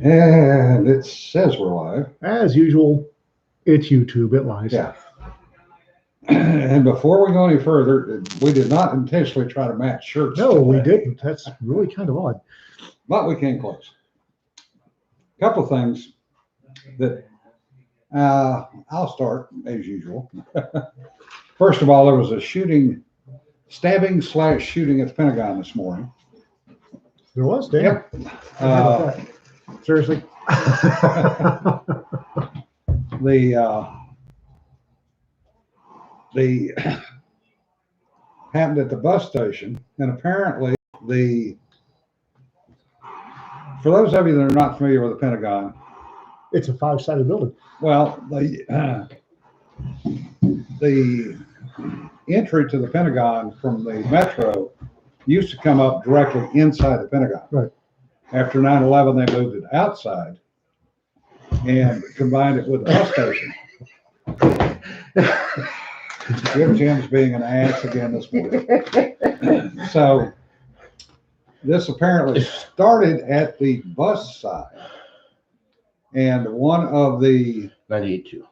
And it says we're live. As usual, it's YouTube. It lies. Yeah. And before we go any further, we did not intentionally try to match shirts. No, we today, didn't. That's really kind of odd. But we came close. A couple of things that I'll start as usual. First of all, there was a stabbing/shooting at the Pentagon this morning. There was, Dan. Yep. Seriously. The happened at the bus station, and apparently for those of you that are not familiar with the Pentagon, It's a 5-sided building. well, the entry to the Pentagon from the metro used to come up directly inside the Pentagon. Right. After 9/11, they moved it outside and combined it with the bus station. Jim's being an ass again this morning. So this apparently started at the bus side, and one of the 98.2.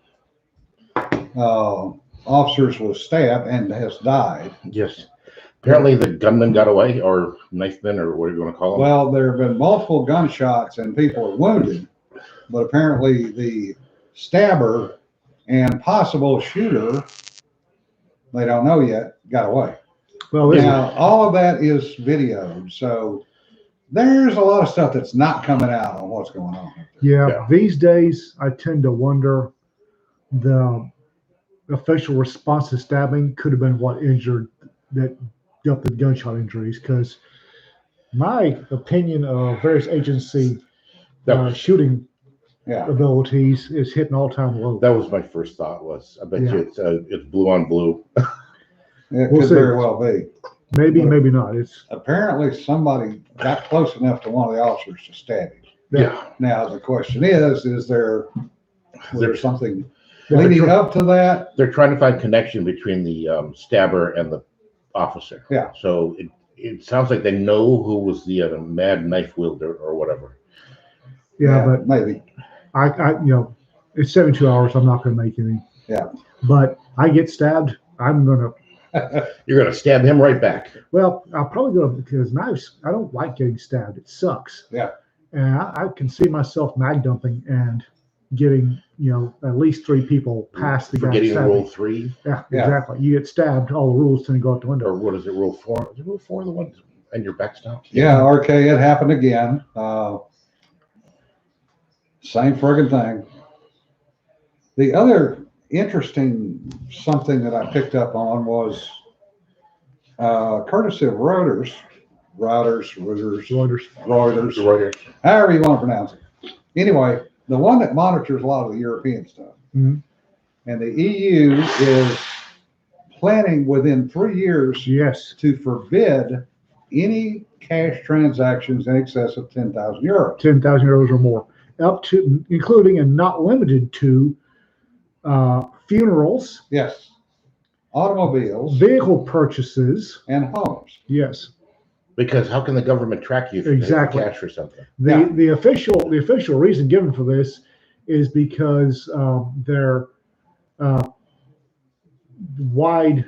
officers was stabbed and has died. Yes. Apparently the gunman got away, or knifeman, or whatever you want to call him. Well, there have been multiple gunshots and people are wounded, but apparently the stabber and possible shooter, they don't know yet, got away. Well, Now, all of that is videoed, so there's a lot of stuff that's not coming out on what's going on. yeah, these days I tend to wonder the official response to stabbing could have been what injured that got the gunshot injuries, because my opinion of various agency shooting Yeah. abilities is hitting all-time low. That was my first thought. I bet you it's blue on blue. It We'll could see. very well be. Maybe, maybe not. It's Apparently somebody got close enough to one of the officers to stab him. Yeah. Now, the question is there something they're leading tr- up to that? They're trying to find connection between the stabber and the officer. Yeah. So it sounds like they know who was the mad knife wielder or whatever. yeah, but maybe. I it's 72 hours. I'm not going to make any. Yeah. But I get stabbed, I'm going to. You're going to stab him right back. Well, I'll probably go because knives. I don't like getting stabbed. It sucks. Yeah. And I can see myself mag dumping and getting at least 3 people past the guy Forgetting stabbing. rule 3, Yeah, Yeah. exactly. You get stabbed, all the rules tend to go out the window. or what is it, rule 4? Is it rule 4 the one and your back's down? Yeah, RK, it happened again. Same friggin' thing. The other interesting something that I picked up on was courtesy of Reuters, however you want to pronounce it. Anyway, the one that monitors a lot of the European stuff. Mhm. And the EU is planning within 3 years Yes. to forbid any cash transactions in excess of 10,000 euros. 10,000 euros or more, up to, including and not limited to, funerals, Yes. Automobiles vehicle purchases. and homes. Yes. Because how can the government track you if you have Exactly. cash or something? The official reason given for this is because their wide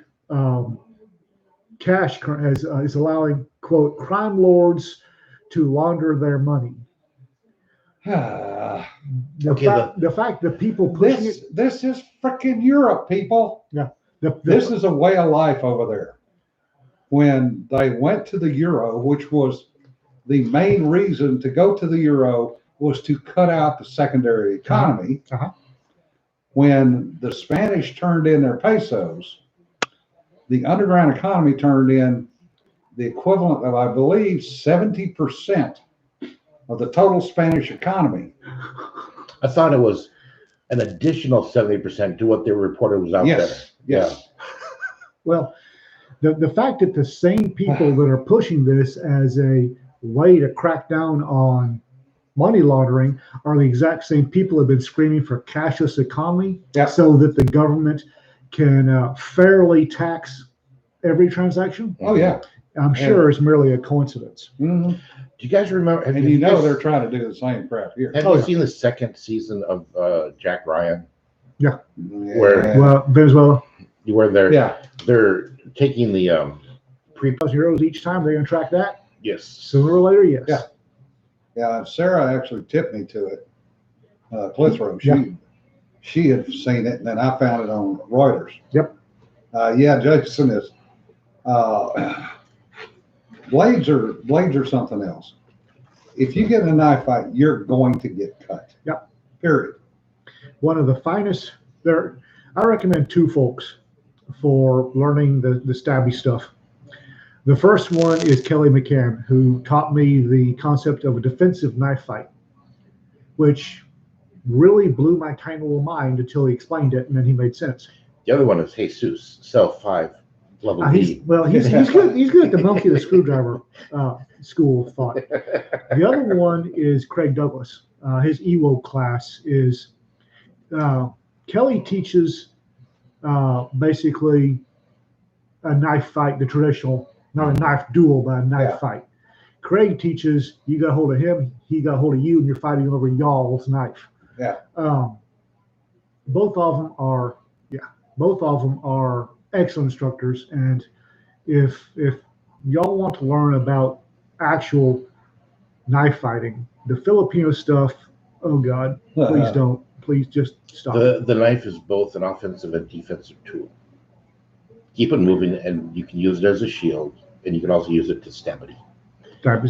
cash is allowing, quote, crime lords to launder their money. The fact that people pushing This is freaking Europe, people. the, This is a way of life over there. When they went to the euro, which was the main reason to go to the euro, was to cut out the secondary economy. Uh-huh. When the Spanish turned in their pesos, the underground economy turned in the equivalent of, I believe, 70% of the total Spanish economy. I thought it was an additional 70% to what they reported was out there. Yes. Well, the fact that the same people that are pushing this as a way to crack down on money laundering are the exact same people who have been screaming for cashless economy, so that the government can fairly tax every transaction. Oh yeah. I'm sure it's merely a coincidence. Mhm. Do you guys remember? And you know they're trying to do the same crap here. Have you seen the second season of Jack Ryan? Yeah. Where Well, Venezuela. Where Yeah. they're taking the heroes each time. They're going to track that yes. sooner or later. Yes. Yeah. Yeah. And Sarah actually tipped me to it. Clitheroe. She had seen it, and then I found it on Reuters. Yep. Yeah, Jason is. Blades are something else. If you get in a knife fight, you're going to get cut. Yep. Period. One of the finest there. I recommend two folks for learning the stabby stuff. The first one is Kelly McCann, who taught me the concept of a defensive knife fight, which really blew my tiny little mind until he explained it, and then he made sense. The other one is Jesus, Cell 5, level B. He's good. He's good at the monkey the screwdriver school of thought. The other one is Craig Douglas. His EWO class is Kelly teaches basically a knife fight, the traditional, not a knife duel, but a knife fight. Craig teaches you got a hold of him, he got a hold of you, and you're fighting over y'all's knife. Yeah. Both of them are excellent instructors, and if y'all want to learn about actual knife fighting, the Filipino stuff, oh God, please don't. Please just stop. The knife is both an offensive and defensive tool. Keep it moving, and you can use it as a shield, and you can also use it to stab it. But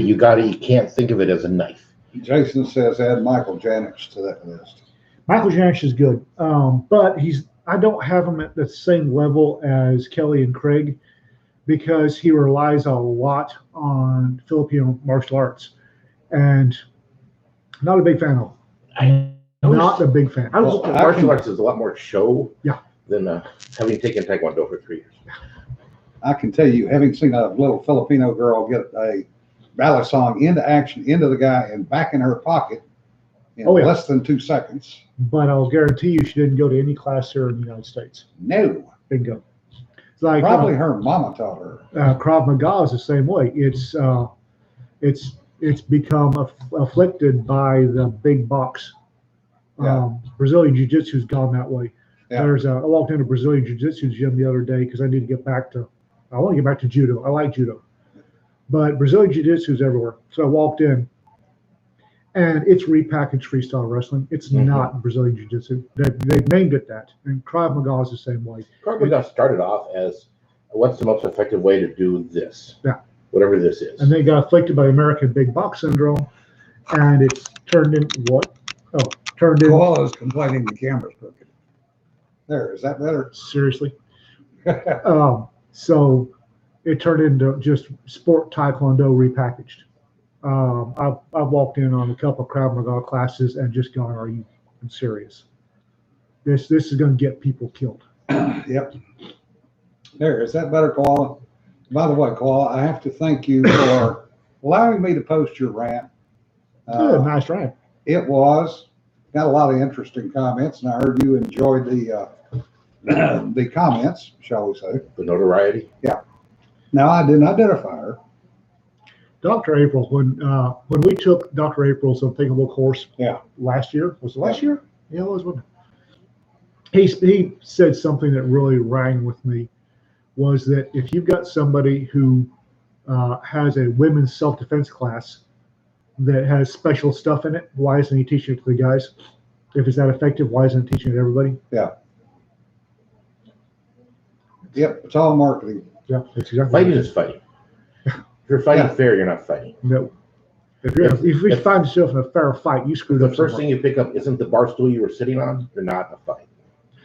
you can't think of it as a knife. Jason says add Michael Janich to that list. Michael Janich is good, but I don't have him at the same level as Kelly and Craig because he relies a lot on Filipino martial arts, and not a big fan of him. Not a big fan. Martial arts is a lot more show than having taken Taekwondo for 3 years. I can tell you, having seen a little Filipino girl get a balisong into action, into the guy, and back in her pocket in less than 2 seconds. But I'll guarantee you she didn't go to any class here in the United States. No. Bingo. It's like, probably her mama taught her. Krav Maga is the same way. It's become afflicted by the big box. Brazilian Jiu-Jitsu's gone that way. Yeah. I walked into a Brazilian Jiu-Jitsu gym the other day because I want to get back to judo. I like judo. But Brazilian Jiu-Jitsu is everywhere. So I walked in, and it's repackaged freestyle wrestling. It's not Brazilian Jiu-Jitsu. They've named it that. And Krav Maga is the same way. Krav Maga started off as, what's the most effective way to do this? Yeah. Whatever this is. And they got afflicted by American big box syndrome, and it's turned into what? Koala's complaining the camera's crooked. There, is that better? Seriously. So it turned into just sport Taekwondo repackaged. I've walked in on a couple of Krav Maga classes and just gone, are you serious? This is going to get people killed. Yep. There, is that better, Koala? By the way, Koala, I have to thank you for allowing me to post your rant. Nice rant. It was. Got a lot of interesting comments, and I heard you enjoyed the comments, shall we say. The notoriety? Yeah. Now, I didn't identify her. Dr. April, when we took Dr. April's unthinkable course last year, was it last year? Yeah, it was. He said something that really rang with me, was that if you've got somebody who has a women's self-defense class that has special stuff in it, why isn't he teaching it to the guys? If it's that effective, why isn't he teaching it to everybody? Yeah. Yep, it's all marketing. Yeah, that's exactly. Fighting is fighting. If you're fighting fair, you're not fighting. No. If you find yourself in a fair fight, you screwed up. The first thing you pick up isn't the bar stool you were sitting on, you're not in a fight.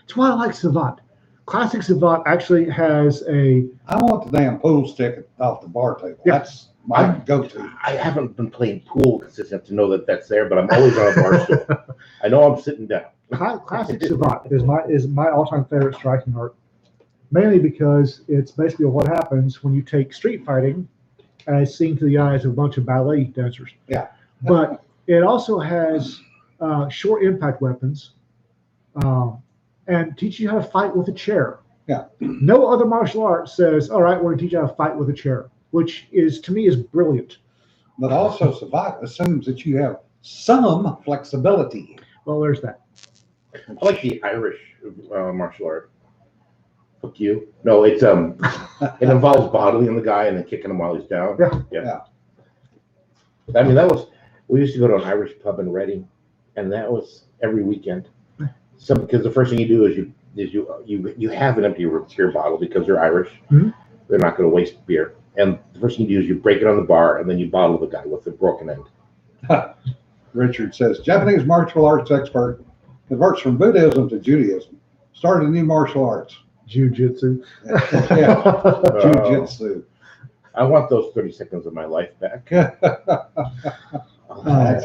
That's why I like Savant. Classic Savant actually has I want the damn pool stick off the bar table. Yeah. That's my go-to. I haven't been playing pool consistent to know that that's there, but I'm always on a bar stool. I know I'm sitting down. Classic Savant is my all-time favorite striking art, mainly because it's basically what happens when you take street fighting as seen through the eyes of a bunch of ballet dancers. Yeah. But it also has short impact weapons and teaches you how to fight with a chair. Yeah. No other martial art says, all right, we're going to teach you how to fight with a chair, which is, to me, is brilliant. But also survive assumes that you have some flexibility. Well, there's that. I like the Irish martial art. Fuck you. No, it's it involves bottling the guy and then kicking him while he's down. Yeah. I mean, we used to go to an Irish pub in Reading, and that was every weekend. So because the first thing you do is you have an empty beer bottle because they're Irish. Mhm. They're not going to waste beer. And the first thing you do is you break it on the bar, and then you bottle the guy with the broken end. Richard says, Japanese martial arts expert converts from Buddhism to Judaism. Started a new martial arts. Jiu-jitsu. Yeah. Jiu-jitsu. I want those 30 seconds of my life back. That's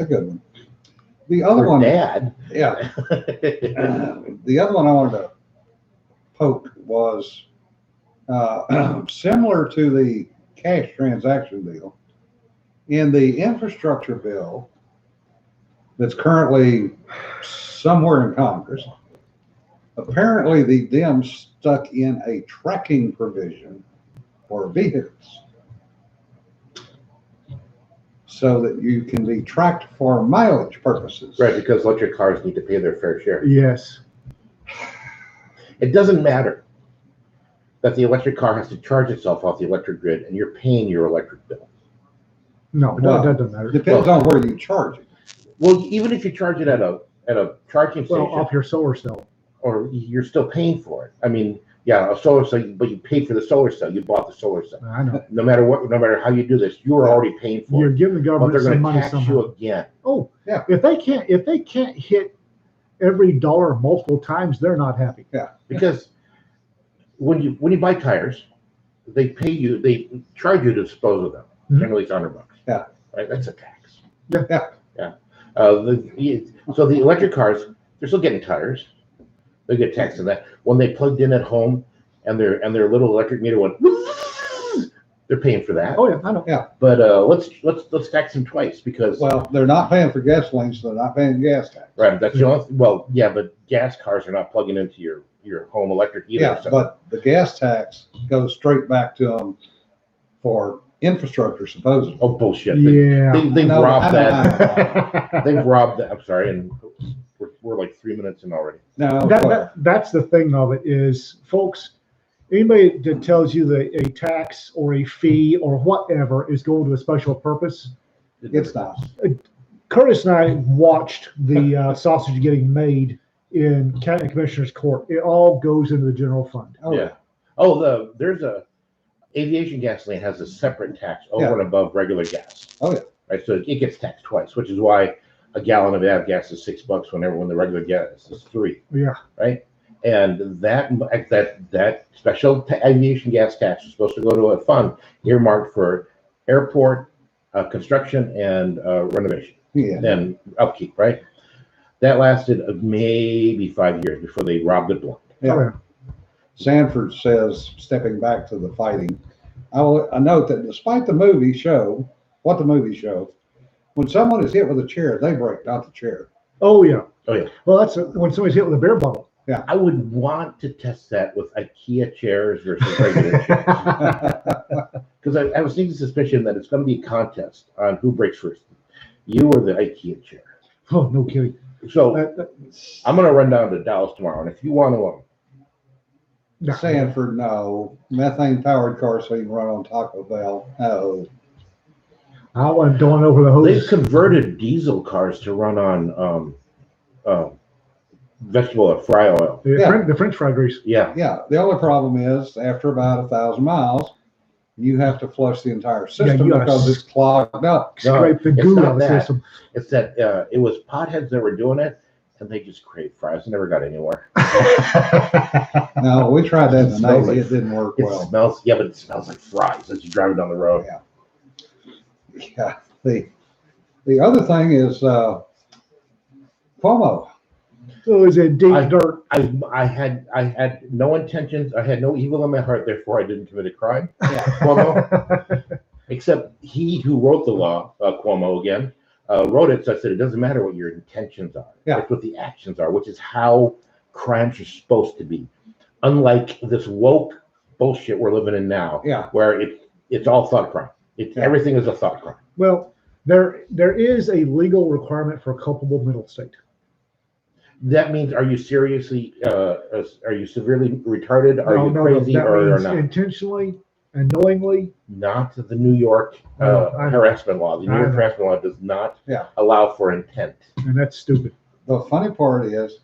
a good one. The other one, Dad. yeah. The other one I wanted to poke was similar to the cash transaction deal. In the infrastructure bill that's currently somewhere in Congress, apparently the Dems stuck in a tracking provision for vehicles so that you can be tracked for mileage purposes. Right, because electric cars need to pay their fair share. Yes. It doesn't matter that the electric car has to charge itself off the electric grid, and you're paying your electric bill. No, Well, that doesn't matter. Depends on where you charge it. Well, even if you charge it at a charging Well, station, off your solar cell. or you're still paying for it. I mean, yeah, a solar cell, but you paid for the solar cell. You bought the solar cell. I know. No matter how you do this, you are already paying for You're it. giving the But government they're some going to money tax somehow. you again. Oh, Yeah. If they can't hit every dollar multiple times, they're not happy. Because when you buy tires, they charge you to dispose of them. Mhm. Generally, it's $100. Yeah. Right. That's a tax. Yeah. So the electric cars, they're still getting tires. They get taxed on that. When they plugged in at home and their little electric meter went, they're paying for that. Oh yeah, I know. Yeah. But let's tax them twice because Well, they're not paying for gasoline, so they're not paying gas tax. right. That's the only. Well, yeah, but gas cars are not plugging into your home electric either. Yeah, so. but the gas tax goes straight back to them for infrastructure, supposedly. Oh bullshit! Yeah. They've No, robbed I that. They've robbed that. I'm sorry, and we're like 3 minutes in already. No, That's the thing of it is, folks, anybody that tells you that a tax or a fee or whatever is going to a special purpose, it's not. Curtis and I watched the sausage getting made in County Commissioner's Court. It all goes into the general fund. Oh, Yeah. Oh, there's a aviation gasoline has a separate tax over and above regular gas. Oh, yeah. Right, so it gets taxed twice, which is why a gallon of gas is $6 when the regular gas is $3. Yeah. Right, and that special aviation gas tax is supposed to go to a fund earmarked for airport construction and renovation Yeah. and upkeep. Right, that lasted maybe 5 years before they robbed it blind. Yeah. Oh, yeah. Sanford says, stepping back to the fighting, I note that despite the movie show, when someone is hit with a chair, they break, not the chair. Oh yeah. Oh yeah. Well, that's when somebody's hit with a beer bottle. I would want to test that with IKEA chairs versus regular chairs. Because I was thinking suspicion that it's going to be a contest on who breaks first, you or the IKEA chair. Oh, no kidding. So I'm going to run down to Dallas tomorrow, and if you want to, Sanford, no. Methane powered car so you can run on Taco Bell. No. I don't know where the hose. they've converted diesel cars to run on vegetable or fry oil. The French fry grease. Yeah. Yeah. The only problem is after about 1,000 miles, you have to flush the entire system you gotta because it's clogged up. No, Scrape the it's goo not out of the that. system. It's that it was potheads that were doing it, and they just craved fries. Never got anywhere. No, we tried that in the Smells Navy. like- It didn't work It well. smells, yeah, but it smells like fries as you're driving down the road. Yeah. The other thing is Cuomo. So is it deep dirt? I had no intentions. I had no evil in my heart. Therefore, I didn't commit a crime. Yeah. Cuomo, except he who wrote the law, Cuomo again, wrote it. So I said it doesn't matter what your intentions are. Yeah. It's what the actions are, which is how crimes are supposed to be. Unlike this woke bullshit we're living in now, Yeah. where it's all thought crime. Yeah. Everything is a thought crime. Well, there is a legal requirement for culpable mental state. That means, are you seriously, are you severely retarded? Are you crazy that or means not? intentionally and knowingly. Not the New York harassment law. The New York harassment law does not allow for intent. And that's stupid. The funny part is,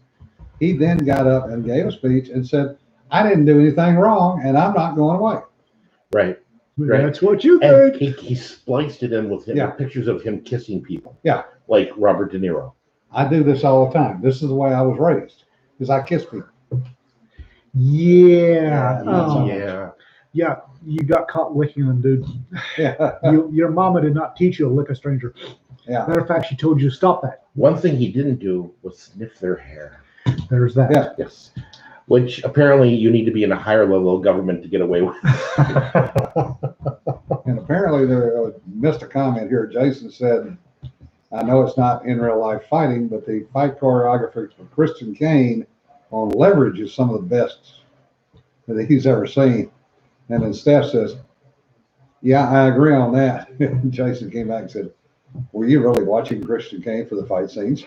he then got up and gave a speech and said, I didn't do anything wrong and I'm not going away. Right. Right. That's what you And think. he spliced it in with pictures of him kissing people. Yeah. Like Robert De Niro. I do this all the time. This is the way I was raised, because I kiss people. Yeah. Yeah. Yeah. You got caught licking them, dude. Yeah. Your mama did not teach you to lick a stranger. Yeah. Matter of fact, she told you to stop that. One thing he didn't do was sniff their hair. There's that. Yeah. Yes. Which apparently you need to be in a higher level of government to get away with. And apparently there missed a comment here. Jason said, I know it's not in real life fighting, but the fight choreography for Christian Kane on Leverage is some of the best that he's ever seen. And then Steph says, yeah, I agree on that. And Jason came back and said, were you really watching Christian Kane for the fight scenes?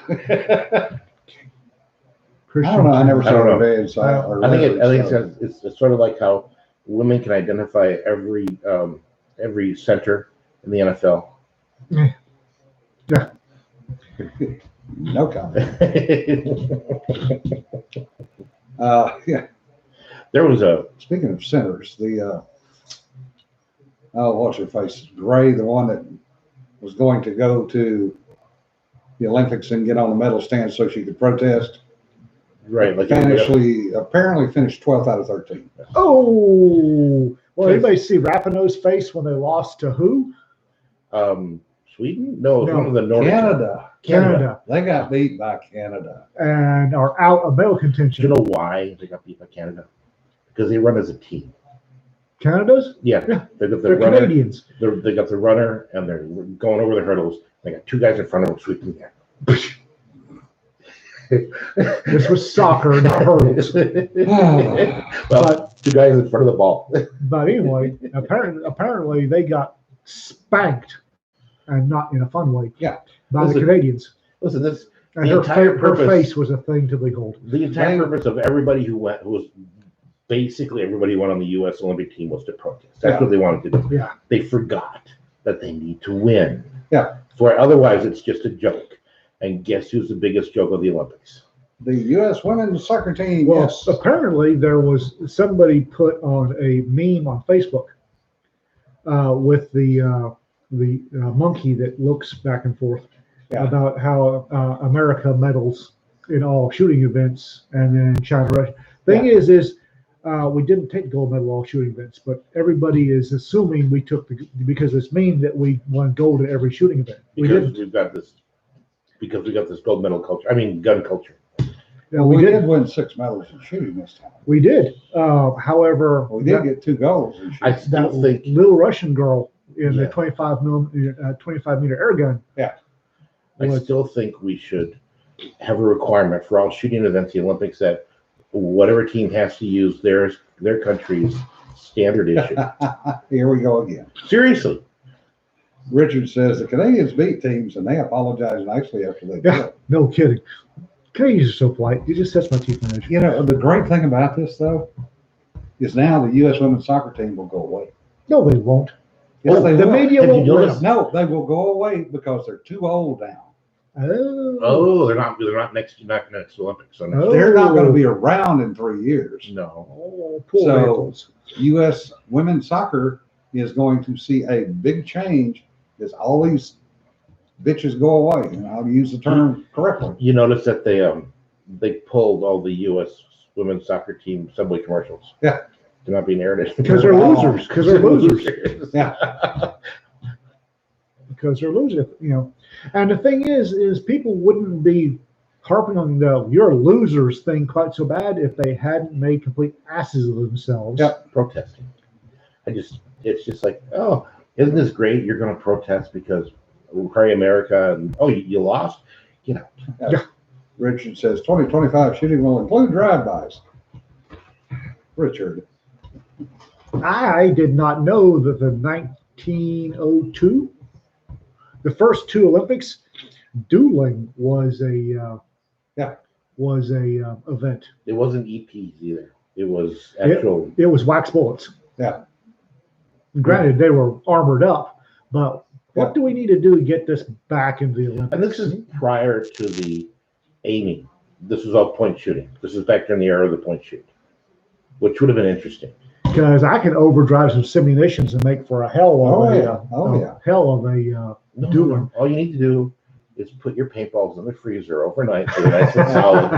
I don't know. I never saw it bad. So I think it's sort of like how women can identify every center in the NFL. Yeah. No comment. Yeah. There was a. Speaking of centers, what's her face? Gray, the one that was going to go to the Olympics and get on the medal stand so she could protest. Right. Like apparently finished 12th out of 13. Oh, well, anybody see Rapinoe's face when they lost to who? Sweden? No, one of the Nordic. Canada. They got beat by Canada. And are out of medal contention. Do you know why they got beat by Canada? Because they run as a team. Canada's? Yeah. They got the They're runner, Canadians. They got the runner, and they're going over the hurdles. They got two guys in front of them sweeping there. This was soccer, not hurdles. Well, two guys in front of the ball. But anyway, apparently they got spanked, and not in a fun way. Yeah. By the Canadians. Listen, And her face was a thing to behold. The entire purpose of everybody who was basically everybody who went on the U.S. Olympic team was to protest. That's what they wanted to do. Yeah. They forgot that they need to win. Yeah. For otherwise, it's just a joke. And guess who's the biggest joke of the Olympics? The U.S. women's soccer team. Well, yes. apparently there was somebody put on a meme on Facebook with the monkey that looks back and forth about how America medals in all shooting events, and then China, Russia. Thing is we didn't take the gold medal in all shooting events, but everybody is assuming we took because it's meme that we won gold in every shooting event. Because we got this gold medal culture. I mean, gun culture. Yeah, we did win 6 medals in shooting this time. We did. However, we did get 2 goals in shooting. I still think little Russian girl in the 25 meter air gun. Yeah. I still think we should have a requirement for all shooting events, the Olympics, that whatever team has to use their country's standard issue. Here we go again. Seriously. Richard says the Canadians beat teams and they apologize nicely after they did. No kidding. Canadians are so polite. It just sets my teeth on edge. You know, the great thing about this, though, is now the U.S. women's soccer team will go away. No, they won't. Yes, they the will. media won't. No, they will go away because they're too old now. Oh, they're not next Olympics. So they're not going to be around in 3 years. No. Oh, poor so ankles. U.S. women's soccer is going to see a big change as all these bitches go away, and I'll use the term correctly. You notice that they pulled all the U.S. women's soccer team Subway commercials. Yeah. They're not being aired. Because they're losers. Because they're losers. Yeah. Because they're losers, you know. And the thing is people wouldn't be harping on the "you're losers" thing quite so bad if they hadn't made complete asses of themselves. Yep. Protesting. It's just like, oh, isn't this great? You're going to protest because we'll carry America, and you lost? You know. Richard says 2025 shooting will include drive-bys. Richard. I did not know that the 1902, the first two Olympics, dueling was a event. It wasn't EPs either. It was actual. It was wax bullets. Yeah. Granted, they were armored up, but what do we need to do to get this back into the Olympics? And this is prior to the aiming. This was all point shooting. This is back during the era of the point shoot, which would have been interesting. Because I can overdrive some simulations and make for a hell of dueling. All you need to do is put your paintballs in the freezer overnight so they're nice and solid.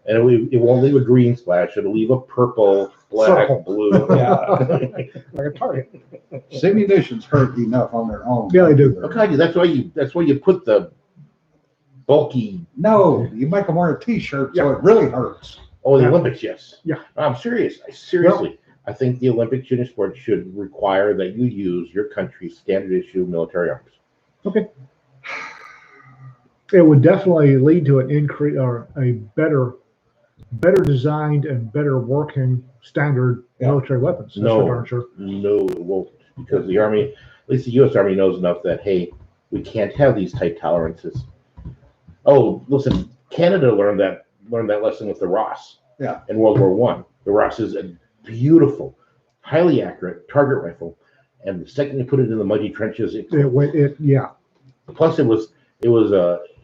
And it won't leave a green splash. It'll leave a purple, black, blue. Like a target. Simulations hurt enough on their own. Yeah, they do. Okay, that's why you put the bulky. No, you make them wear a T-shirt so it really hurts. Oh, the Olympics, yes. Yeah. I'm serious. Seriously. I think the Olympic shooting sport should require that you use your country's standard issue military arms. Okay. It would definitely lead to an increase or a better designed and better working standard military weapons. That's for darn sure. No, it won't, because the Army, at least the U.S. Army, knows enough that, hey, we can't have these tight tolerances. Oh, listen, Canada learned that lesson with the Ross. Yeah. In World War I. The Ross is a beautiful, highly accurate target rifle, and the second you put it in the muddy trenches, Plus, it was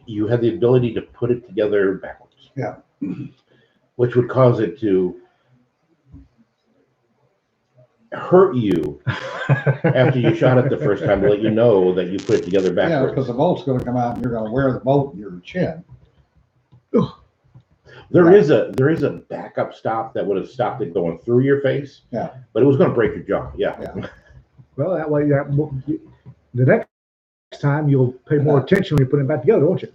you had the ability to put it together backwards. Yeah. Which would cause it to hurt you after you shot it the first time to let you know that you put it together backwards. Yeah, because the bolt's going to come out and you're going to wear the bolt in your chin. There is a backup stop that would have stopped it going through your face. Yeah. But it was going to break your jaw. Yeah. Well, that way, the next time you'll pay more attention when you put it back together, won't you?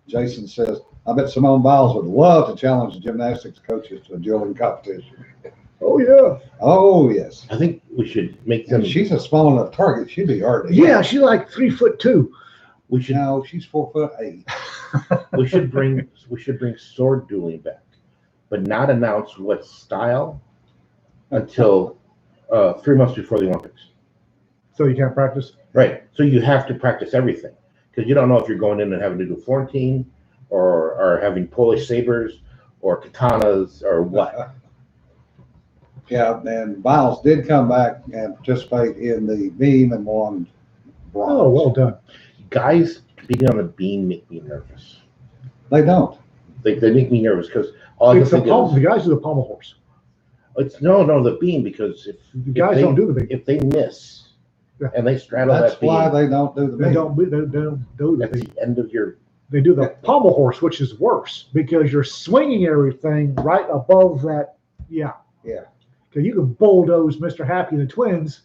Jason says, I bet Simone Biles would love to challenge the gymnastics coaches to a dueling competition. Oh, yeah. Oh, yes. I think we should make them. And she's a small enough target. She'd be hard to hit. Yeah, she's like 3'2". We should. No, she's 4'8". we should bring sword dueling back, but not announce what style until 3 months before the Olympics. So you can't practice? Right. So you have to practice everything, because you don't know if you're going in and having to do Florentine or having Polish sabers or katanas or what. Yeah, and Biles did come back and participate in the beam and won bronze. Oh, well done. Guys being on the beam make me nervous. They don't. They make me nervous because all I can think is the guys do the pommel horse. It's no the beam, because if the guys don't do the beam. If they miss and they straddle That's that beam, why they don't do the beam. They don't do the that's beam. the end of your. They do the pommel horse, which is worse because you're swinging everything right above that. Yeah. Yeah. Because you can bulldoze Mr. Happy and the Twins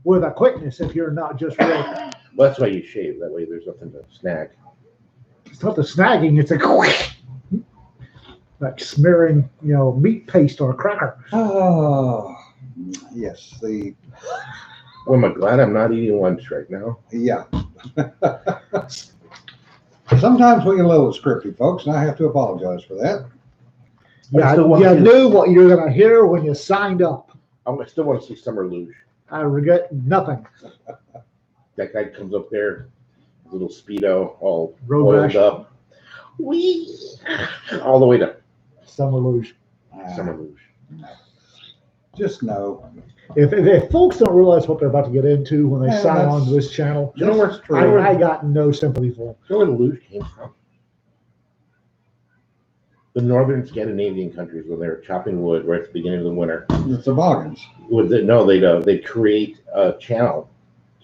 with a quickness if you're not just real. Well, that's why you shave. That way there's nothing to snag. It's not the snagging, it's like smearing, meat paste on a cracker. Oh, yes. Well, I'm glad I'm not eating lunch right now. Yeah. Sometimes we get a little scripty, folks, and I have to apologize for that. Yeah, you knew what you were going to hear when you signed up. I still want to see Summer Luge. I regret nothing. That guy comes up there, little Speedo, all Road oiled rash. up. Whee! All the way to Summer luge. Summer Luge. Just know. If folks don't realize what they're about to get into when they sign on to this channel, You know where it's true. I got no sympathy for them. You know where the luge came from? The northern Scandinavian countries, when they were chopping wood right at the beginning of the winter. The toboggans. They'd create a channel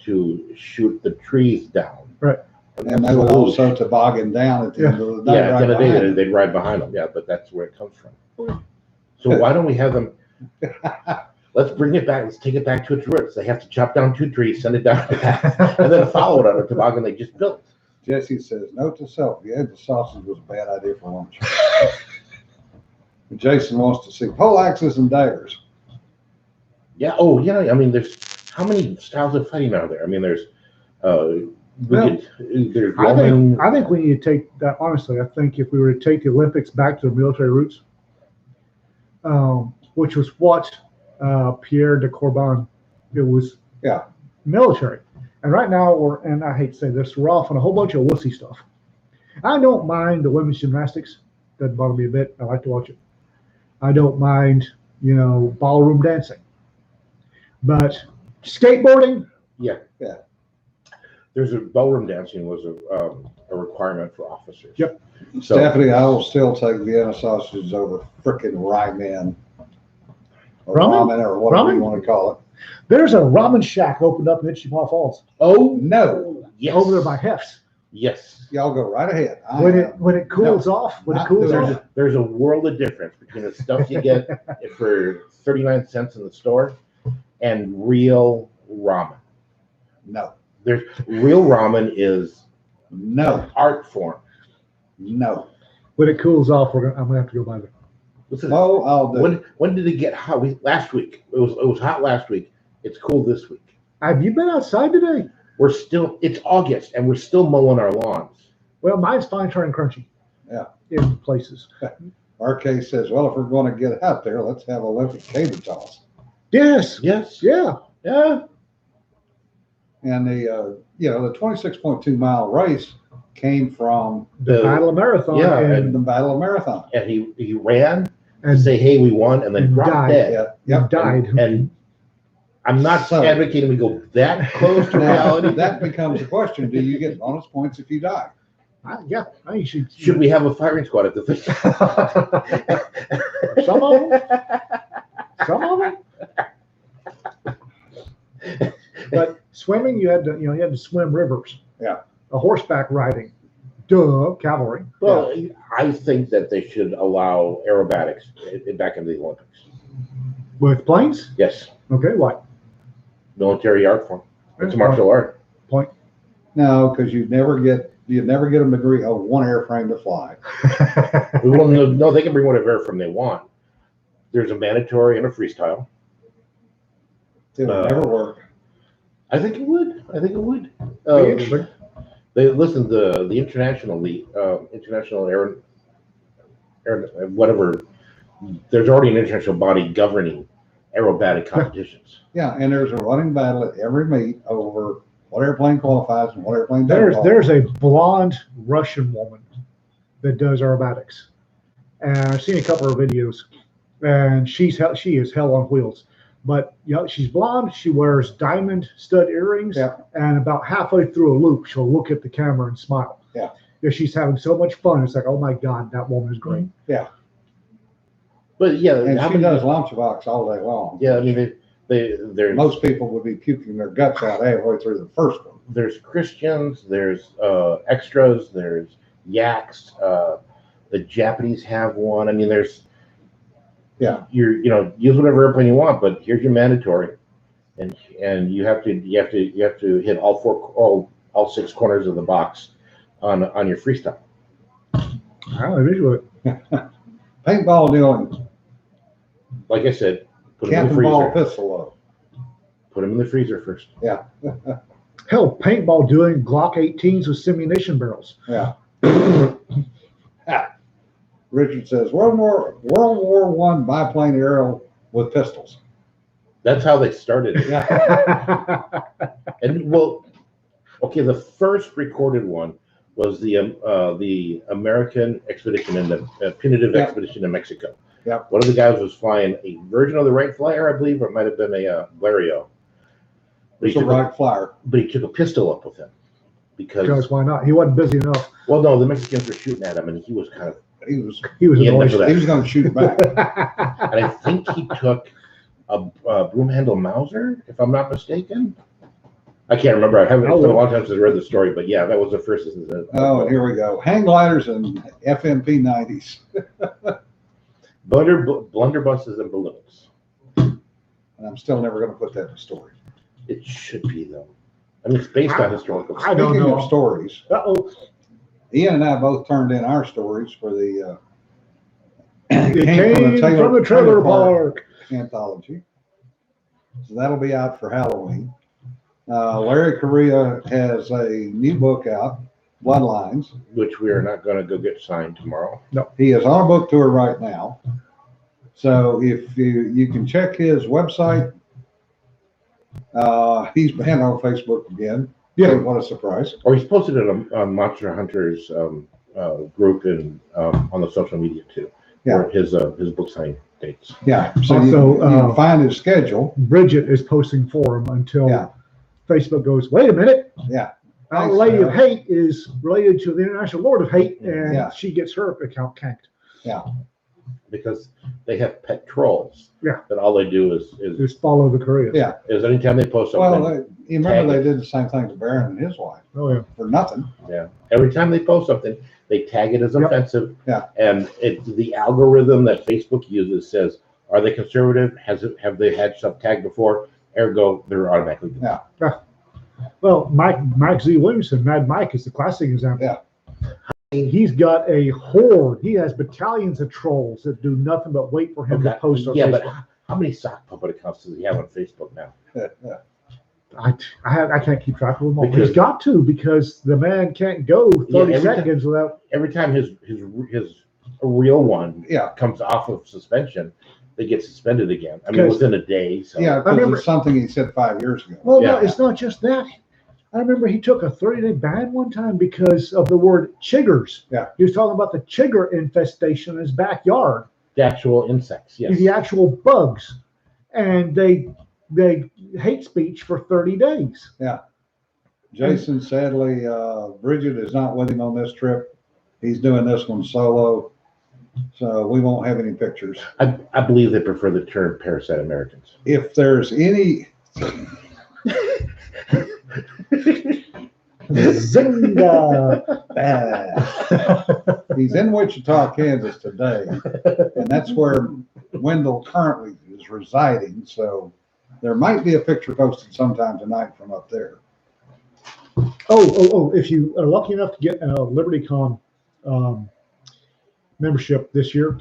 to shoot the trees down. Right. And they would also toboggan down at the end of the day. Yeah, at the end of the day, behind they'd ride behind them. Yeah, but that's where it comes from. So why don't we have them? Let's bring it back. Let's take it back to its roots. They have to chop down 2 trees, send it down, and then follow it on a toboggan they just built. Jesse says, note to self, yeah, the sausage was a bad idea for lunch. Jason wants to see pole axes and daggers. Yeah. Oh, yeah. I mean, there's how many styles of fighting are there? I mean, there's there's Roman. I think we need to take that honestly. I think if we were to take the Olympics back to the military roots, which was what Pierre de Corbin. It was Yeah. military. And right now and I hate to say this, we're off on a whole bunch of wussy stuff. I don't mind the women's gymnastics. Doesn't bother me a bit. I like to watch it. I don't mind, ballroom dancing. But skateboarding, Yeah. Yeah. There's a ballroom dancing was a requirement for officers. Yep. So Stephanie, I will still take Vienna sausages over frickin' ramen. Or Ramen? ramen or whatever Ramen? you want to call it. there's a ramen shack opened up in Wichita Falls oh No. yes, over there by Hef's. yes. Y'all go right ahead. When it cools off, not doing There's it. there's a world of difference between the stuff you get for 39 cents in the store and real ramen. No. There's real ramen is No. an art form. No. when it cools off, I'm gonna have to go by there. Listen, Oh, I'll do. when did it get hot? Last week. It was hot last week. It's cool this week. Have you been outside today? It's August and we're still mowing our lawns. Well, mine's fine, turning crunchy. Yeah. In places. RK says, well, if we're going to get out there, let's have Olympic caber toss. Yes. Yes. Yeah. Yeah. And the 26.2 mile race came from The Battle of Marathon. Yeah, and the Battle of Marathon. And he ran to and say, hey, we won, and then and dropped died. dead. Yeah. Yep. died. And I'm not So- advocating we go that close to Now, reality. that becomes a question. Do you get bonus points if you die? I think you should. Should we have a firing squad at the thing? Some of them. Some of them. But swimming, you had to swim rivers. Yeah. A horseback riding. Duh, cavalry. Well, I think that they should allow aerobatics back into the Olympics. With planes? Yes, Okay, what? military art form. It's a martial art. Point. No, because you'd never get them to agree on one airframe to fly. Well, no, they can bring whatever airframe they want. There's a mandatory and a freestyle. It would never work. I think it would. Be Um, interesting. They listen. The international league, international air, whatever. There's already an international body governing aerobatic competitions. Yeah, and there's a running battle at every meet over what airplane qualifies and what airplane doesn't qualify. There's a blonde Russian woman that does aerobatics, and I've seen a couple of videos, and she is hell on wheels. But she's blonde. She wears diamond stud earrings, Yeah. and about halfway through a loop, she'll look at the camera and smile. Yeah. She's having so much fun. It's like, oh my God, that woman is great. Yeah, But yeah, and how she many- does lunchbox all day long. Yeah, I mean, they're Most people would be puking their guts out halfway through the first one. there's Christians, there's extras, there's yaks. The Japanese have one. I mean, there's use whatever airplane you want, but here's your mandatory, and you have to hit all six corners of the box on your freestyle. I visual it. Paintball dealing, Like I said, put them in the cannonball freezer. pistol load. Put them in the freezer first. Yeah, Hell, paintball doing Glock 18s with simunition barrels. yeah. Richard says World War I biplane aerial with pistols. That's how they started it. Yeah, And well, okay, the first recorded one was the American expedition in the punitive Yeah. expedition in Mexico. Yeah. One of the guys was flying a version of the Wright Flyer, I believe, or it might have been a Blériot. But it's a right flyer. he took a pistol up with him Because why not? He wasn't busy enough. well, no, the Mexicans were shooting at him, and he was kind of. He was He was He ended up annoyed. with he was going to shoot back. And I think he took a broom handle Mauser, if I'm not mistaken. I can't remember. It's been a long time since I read the story, but yeah, that was the first instance. Oh, and here we go. Hang gliders and FMP 90s. Blunderbusses and balloons. And I'm still never going to put that in a story. It should be though. I mean, it's based on historical. I don't Speaking know. of stories, Uh-oh. Ian and I both turned in our stories for the It came from the trailer park. anthology. So that'll be out for Halloween. Larry Correa has a new book out, Bloodlines. Which we are not going to go get signed tomorrow. He is on a book tour right now. So if you can check his website, he's banned on Facebook again. Yeah. What a surprise. Or he's posted it on Monster Hunters group and on the social media too. Yeah. Or his book signing dates. Yeah. So Also, you can find his schedule. Bridget is posting for him until Yeah. Facebook goes, wait a minute. Yeah. Our Thanks, Lady of Sarah. Hate is related to the International Lord of Hate, and Yeah. she gets her account canked. Because they have pet trolls. Yeah. That all they do is Just follow the careers. Yeah. anytime they post something. Well, you remember they did the same thing to Barron and his wife Oh, yeah. for nothing. Yeah. Every time they post something, they tag it as Yep. offensive. Yeah. And the algorithm that Facebook uses says, are they conservative? Have they had stuff tagged before? Ergo, they're automatically. Yeah. Well, Mike Z. Williamson, Mad Mike, is the classic example. Yeah. He's got a horde. He has battalions of trolls that do nothing but wait for him to post on Yeah, Facebook. but how many sock puppet accounts does he have on Facebook now? I can't keep track of them all. Because- He's got to, because the man can't go 30 every time- seconds without. Every time his real one Yeah. comes off of suspension, they get suspended again. I mean, Because- within a day. So. Yeah, I because remember- it's something he said 5 years ago. Well, Yeah. no, it's not just that. I remember he took a 30-day ban one time because of the word chiggers. Yeah. He was talking about the chigger infestation in his backyard, The actual insects, yes. the actual bugs, and they hate speech for 30 days. Jason, sadly, Bridget is not with him on this trip. He's doing this one solo. So we won't have any pictures. I believe they prefer the term parasite Americans. If there's any, Zinga! he's in Wichita, Kansas today, and that's where Wendell currently is residing. So there might be a picture posted sometime tonight from up there. If you are lucky enough to get a LibertyCon membership this year,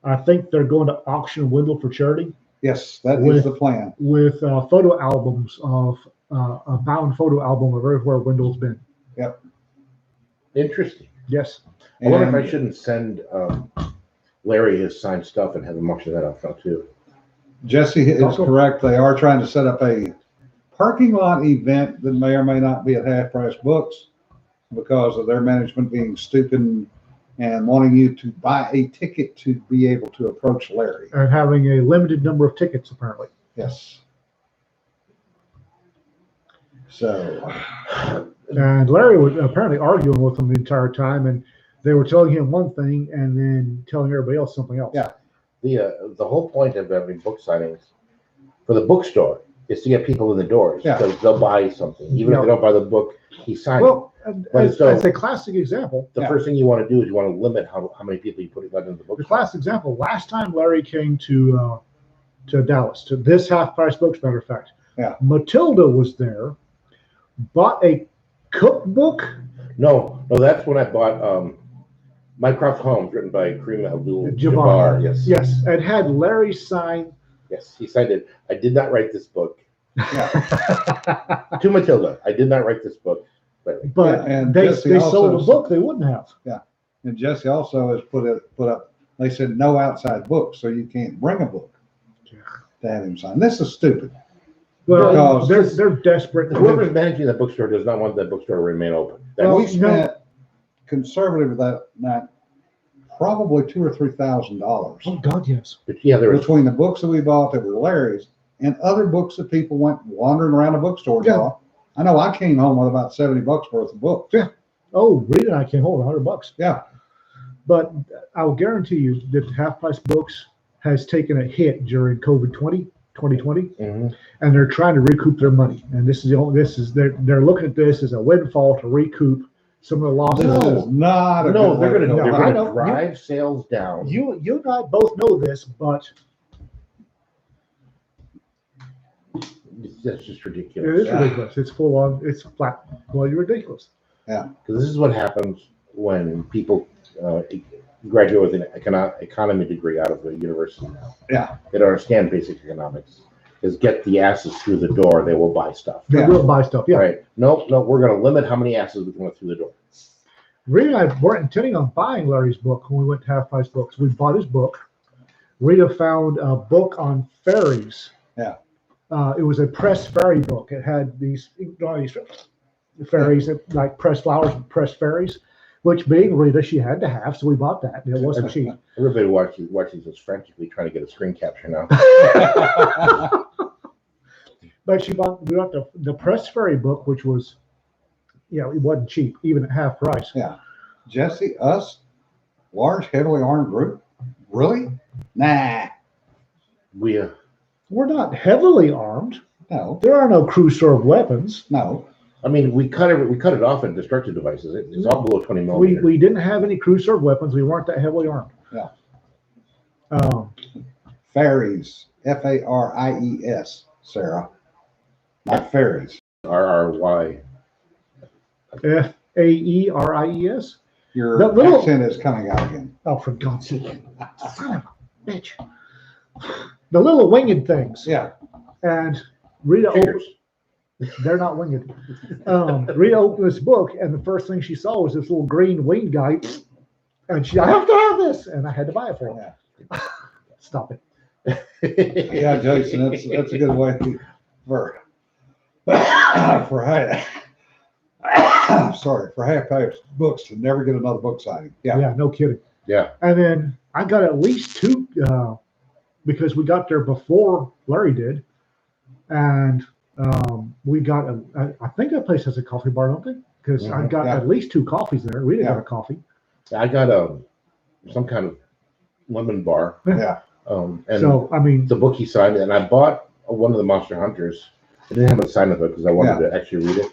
I think they're going to auction Wendell for charity Yes, that is With- the plan. with photo albums of a bound photo album of everywhere Wendell's been. Interesting. Yes. I wonder if I And shouldn't send Larry his signed stuff and have him auction that out front too. Jesse is Also- correct. They are trying to set up a parking lot event that may or may not be at half price books because of their management being stupid and wanting you to buy a ticket to be able to approach Larry. And having a limited number of tickets, apparently. Yes. So, And Larry was apparently arguing with them the entire time, and they were telling him one thing and then telling everybody else something else. Yeah. The whole point of having book signings for the bookstore is to get people in the doors Yeah. because they'll buy something. Even if Yeah. they don't buy the book, he signed it. Well, But as so- a classic example, The Yeah. first thing you want to do is you want to limit how many people you put in the the bookstore. classic example, last time Larry came to Dallas, to this half-price books, matter of fact. Yeah. Matilda was there, bought a cookbook. No, that's when I bought Mycroft Holmes, written by Kareem Abdul-Jabbar. Yes, Yes, and had Larry sign. yes, he signed it. I did not write this book. yeah. To Matilda, I did not write this book. Larry. But Yeah, and they Jesse sold also- a book they wouldn't have. And Jesse also has put up, they said no outside books, so you can't bring a book to have him sign. This is stupid. Well, Because- they're desperate. Whoever's managing that bookstore does not want that bookstore to remain open. Well, We That's, spent conservative that night, probably $2,000 or $3,000 Oh God, yes. but yeah, there was between the books that we bought that were Larry's and other books that people went wandering around the bookstore and Yeah. bought. I know I came home with about $70 worth of books. Yeah. Oh, Rita and I came home with $100. Yeah. But I will guarantee you that Half Price Books has taken a hit during COVID 2020, Mhm. and they're trying to recoup their money. And they're looking at this as a windfall to recoup some of the losses. This No. is not a No, good they're way going to to go. I know. drive sales down. You and I both know this, but That's just it ridiculous. is ridiculous. It's full on. It's flat. Well, you're ridiculous. Because this is what happens when people graduate with an economy degree out of the university now. Yeah. They don't understand basic economics. Is get the asses through the door, they will buy stuff. They Yeah. will buy stuff. Yeah. Right? No, we're going to limit how many asses we can let through the door. Rita and I weren't intending on buying Larry's book when we went to Half Price Books. We bought his book. Rita found a book on fairies. Yeah. It was a pressed fairy book. It had these fairies that like pressed flowers and pressed fairies, which being Rita, she had to have, so we bought that. It wasn't cheap. Everybody watches us frantically trying to get a screen capture now. But we got the pressed fairy book, which was, it wasn't cheap, even at half price. Yeah. Jesse, us, large, heavily armed group? Really? Nah. We're not heavily armed. No. There are no crew-served weapons. No. I mean, we cut it off at destructive devices. It's all below 20 millimeters. We didn't have any crew-served weapons. We weren't that heavily armed. Yeah. Fairies. Fairies, Sarah. Not fairies. RRY. Faeries. Your That little- accent is coming out again. Oh, for God's sake! Son of a bitch. The little winged things. Yeah. And Rita Fingers. they're not winged. Rita opened this book, and the first thing she saw was this little green winged guy, and I have to have this, and I had to buy it for her. Yeah. Stop it. Yeah, Jason, that's a good way for for half-page books to never get another book signing. Yeah. No kidding. Yeah. And then I got at least two because we got there before Larry did, and we got I think that place has a coffee bar, don't they? Because I got at least two coffees there. Rita got a coffee. I got some kind of lemon bar. Yeah. And so I mean, the book he signed, and I bought one of the Monster Hunters. I didn't have a sign of it because I wanted to actually read it.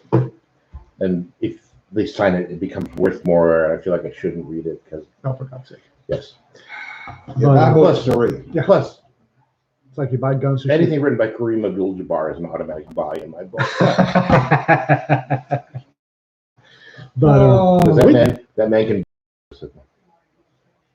And if they sign it, it becomes worth more. I feel like I shouldn't read it because. Oh, for God's sake! Yes. Yeah, my books to read. Yeah. Plus, it's like you buy guns. anything written by Kareem Abdul-Jabbar is an automatic buy in my book. But that man can.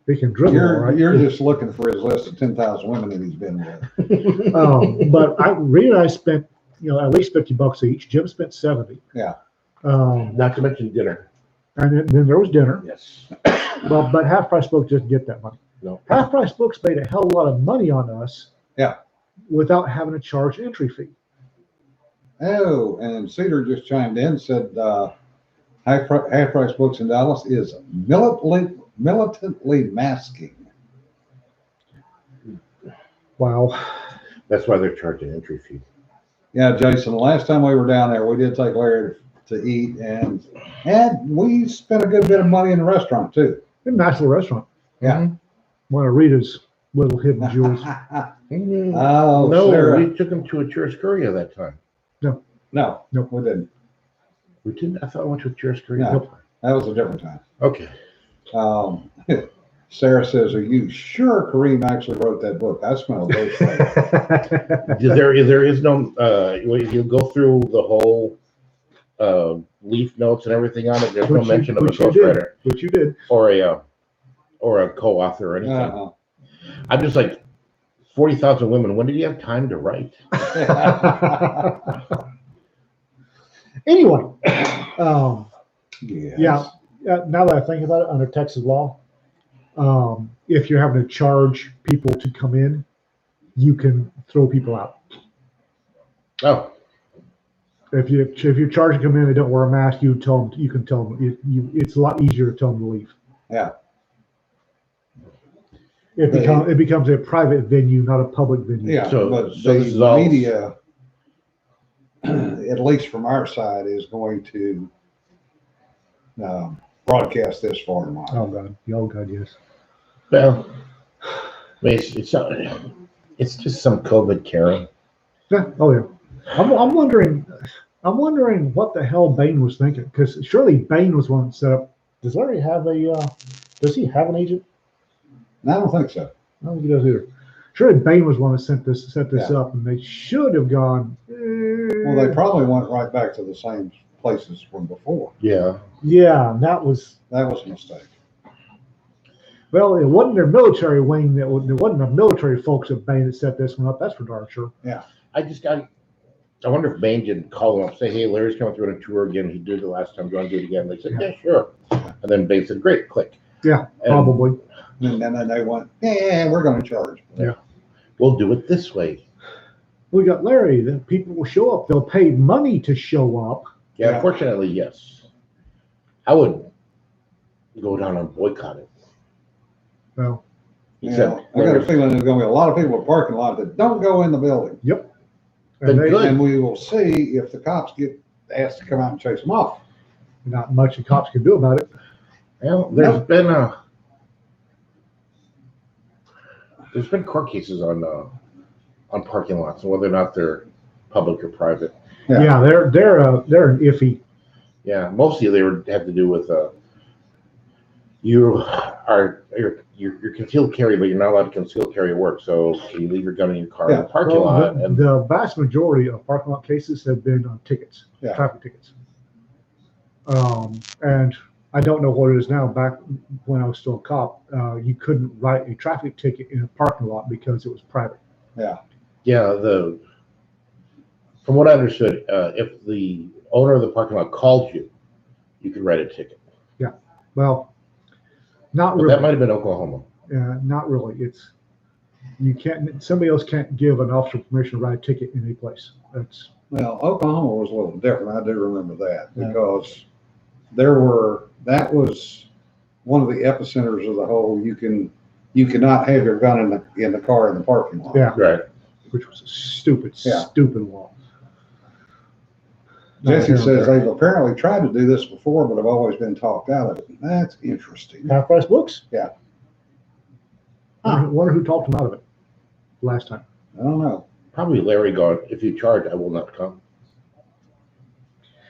He can dribble, right? You're just looking for his list of 10,000 women that he's been with. But Rita and I spent, at least $50 each. Jim spent 70. Yeah. Not to mention dinner. And then there was dinner. Yes. Well, but Half Price Books didn't get that money. No. Half Price Books made a hell of a lot of money on us. Yeah. Without having to charge entry fee. Oh, and Cedar just chimed in and said Half Price Books in Dallas is militantly masking. Wow. That's why they're charging entry fee. Yeah, Jason, the last time we were down there, we did take Larry to eat, and we spent a good bit of money in the restaurant, too. A nice little restaurant. Yeah. One of Rita's little hidden jewels. Oh, no, Sarah. we took him to a churrascaria that time. No, we didn't. We didn't? I thought we went to a churrascaria. No, that was a different time. Okay. Sarah says, "Are you sure Kareem actually wrote that book? I smell those flavors." There is no. You go through the whole leaf notes and everything on it. There's no mention of a ghostwriter, which you did, or a co-author or anything. I'm just like 40,000 women. When did you have time to write? Anyway, Yes. yeah. Now that I think about it, under Texas law, if you're having to charge people to come in, you can throw people out. Oh, If you're charging to come in, they don't wear a mask. You can tell them. It's a lot easier to tell them to leave. Yeah. It becomes a private venue, not a public venue. Yeah. So but this is the all media, at least from our side, is going to broadcast this far and wide. Oh God, yes. well. I mean, it's just some COVID caring. Yeah. Oh yeah. I'm wondering what the hell Bain was thinking, because surely Bain was one that set up. Does Larry have does he have an agent? No, I don't think so. I don't think he does either. Surely Bain was one that set this Yeah. up, and they should have gone. Well, they probably went right back to the same places from before. Yeah. Yeah, and that was That was a mistake. well. It wasn't their military wing there wasn't the military folks at Bain that set this one up. That's for darn sure. I wonder if Bain didn't call them up, say, "Hey, Larry's coming through on a tour again. He did it last time. Do you want to do it again?" They said, "Yeah, sure." And then Bain said, "Great, click." Yeah, And probably. And then they went, yeah, we're going to charge. We'll do it this way. We got Larry. The people will show up. They'll pay money to show up. Yeah, Yeah. fortunately, yes. I would go down and boycott it. Well, Except I got a feeling there's going to be a lot of people in the parking lot that don't go in the building. But good. And we will see if the cops get asked to come out and chase them off. not much the cops can do about it. Well, there's been court cases on parking lots and whether or not they're public or private. Yeah. Yeah, they're iffy. Yeah, mostly they would have to do with you're concealed carry, but you're not allowed to conceal carry at work. So can you leave your gun in your car in the parking lot? And The vast majority of parking lot cases have been on tickets, traffic tickets. And I don't know what it is now. Back when I was still a cop, you couldn't write a traffic ticket in a parking lot because it was private. yeah, from what I understood, if the owner of the parking lot called you, you could write a ticket. Well, not But really. that might have been Oklahoma. Not really. It's you can't. Somebody else can't give an officer permission to write a ticket in a place. That's Well, Oklahoma was a little different. I do remember that Yeah. because that was one of the epicenters of the whole. You cannot have your gun in the car in the parking lot. yeah, Right. which was a stupid Yeah. law. Jesse Not says there. they've apparently tried to do this before, but have always been talked out of it. That's interesting. Half price books. Yeah. Wonder who talked him out of it last time. I don't know. Probably Larry going, if you charge, I will not come.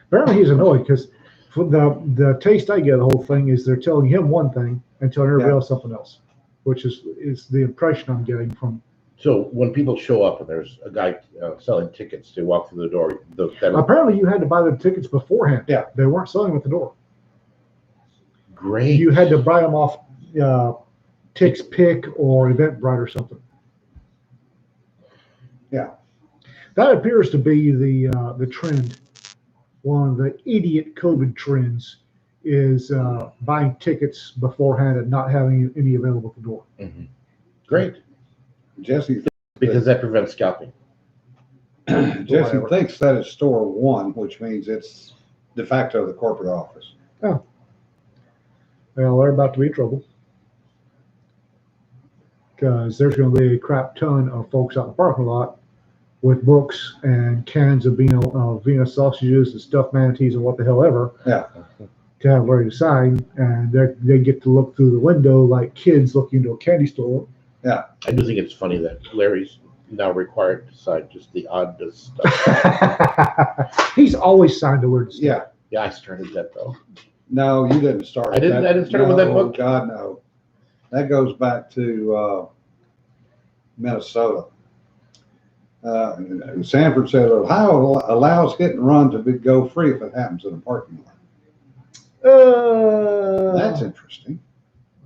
Apparently he's annoyed because the taste I get of the whole thing is they're telling him one thing and telling everybody Yeah. else something else, which is the impression I'm getting from. So when people show up and there's a guy selling tickets to walk through the door, Apparently you had to buy the tickets beforehand. Yeah. They weren't selling them at the door. great. You had to buy them off Tix Pick or Eventbrite or something. Yeah. That appears to be the trend. One of the idiot COVID trends is buying tickets beforehand and not having any available at the door. Mhm. Great, Jesse because that prevents scalping. Jesse thinks that is store one, which means it's de facto the corporate office. Well, they're about to be in trouble because there's going to be a crap ton of folks out in the parking lot with books and cans of Venus sausages and stuffed manatees and what the hell ever. Yeah. To have ready to sign, and they get to look through the window like kids looking into a candy store. I do think it's funny that Larry's now required to sign just the oddest stuff. He's always signed the word stuff. Yeah. Yeah, I started that though. No, you didn't start. I didn't start with that book. God, no. That goes back to Minnesota. Sanford said Ohio allows hit and run to go free if it happens in a parking lot. That's interesting.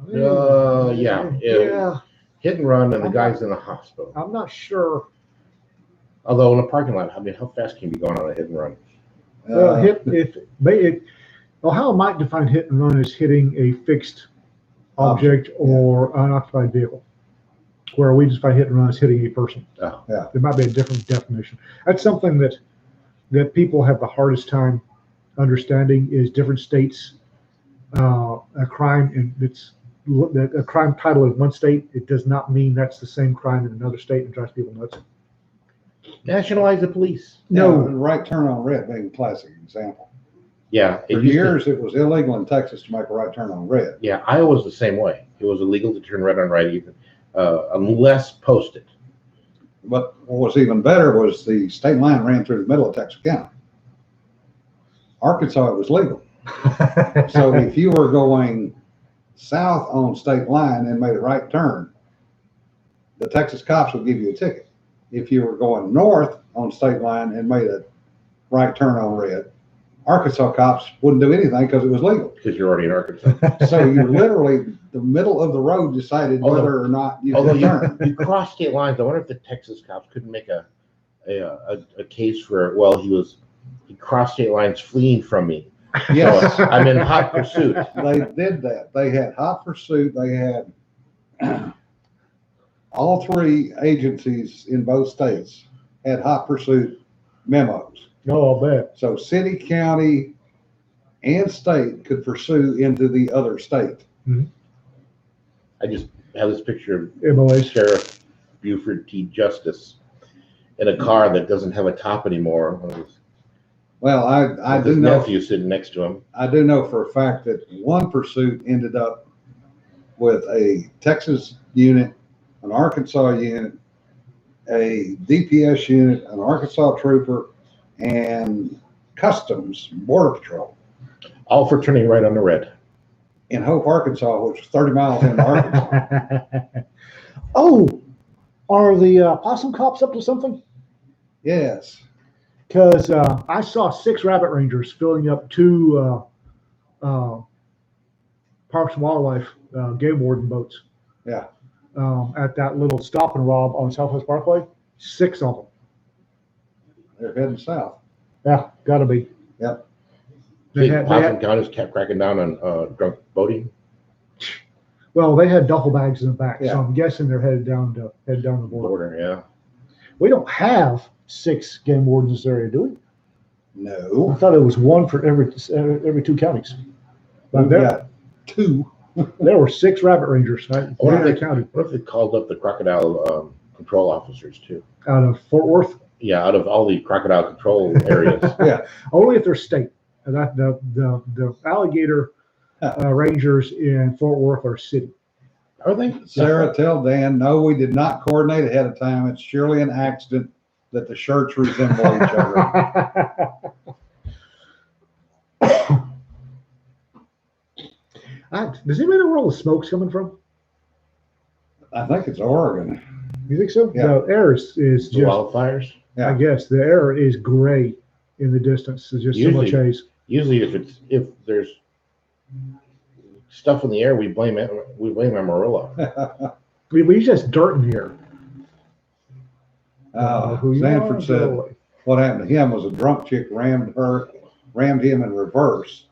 Yeah. Hit and run, and the guy's in the hospital. I'm not sure. Although in a parking lot, I mean, how fast can you be going on a hit and run? Ohio might define hit and run as hitting a fixed object or unoccupied vehicle, where we just define hit and run as hitting a person. Oh. Yeah. There might be a different definition. That's something that people have the hardest time understanding is different states. A crime a crime title in one state, it does not mean that's the same crime in another state and drives people nuts. Nationalize the police. No. Right turn on red being a classic example. Yeah. For years, it was illegal in Texas to make a right turn on red. Yeah, Iowa's the same way. It was illegal to turn red on right even, unless posted. But what was even better was the state line ran through the middle of Texas County. Arkansas, it was legal. So if you were going south on state line and made a right turn, the Texas cops would give you a ticket. If you were going north on state line and made a right turn on red, Arkansas cops wouldn't do anything because it was legal. Because you're already in Arkansas. So you literally, the middle of the road decided whether or not you could turn. You cross state lines. I wonder if the Texas cops couldn't make a case for, well, he crossed state lines fleeing from me. Yes. So I'm in hot pursuit. They did that. They had hot pursuit. They had all three agencies in both states had hot pursuit memos. No, I'll bet. So city, county, and state could pursue into the other state. I just have this picture of MOAs. Sheriff Buford T. Justice in a car that doesn't have a top anymore. Well, I With do his know. nephew sitting next to him. I do know for a fact that one pursuit ended up with a Texas unit, an Arkansas unit, a DPS unit, an Arkansas trooper, and Customs Border Patrol All for turning right on the red. in Hope, Arkansas, which is 30 miles into Arkansas. Oh, are the possum cops up to something? Yes. Because I saw 6 rabbit rangers filling up 2 Parks and Wildlife game warden boats. Yeah. At that little stop and rob on Southwest Parkway. 6 of them. They're heading south. Yeah, gotta be. Yep. Possum County's kept cracking down on drunk boating. Well, they had duffel bags in the back, Yeah. so I'm guessing they're headed down the border. Yeah. We don't have 6 game wardens in this area, do we? I No. thought it was 1 for every 2 counties. But We've got 2. there were 6 rabbit rangers. Right? What if They they counted What if they called up the crocodile control officers too? out of Fort Worth. Yeah, out of all the crocodile control areas. Yeah. Only if they're state. And that the alligator rangers in Fort Worth are city. Are they? Sarah, tell Dan, no, we did not coordinate ahead of time. It's surely an accident that the shirts resemble each other. Does anybody know where all the smoke's coming from? I think it's Oregon. You think so? Yeah. The air is The just, wildfires. Yeah. I guess, the air is gray in the distance. There's just so much haze. Usually, if there's stuff in the air, we blame Amarillo. We just dirt in here. Who you Sanford are, said go away. what happened to him was a drunk chick rammed him in reverse.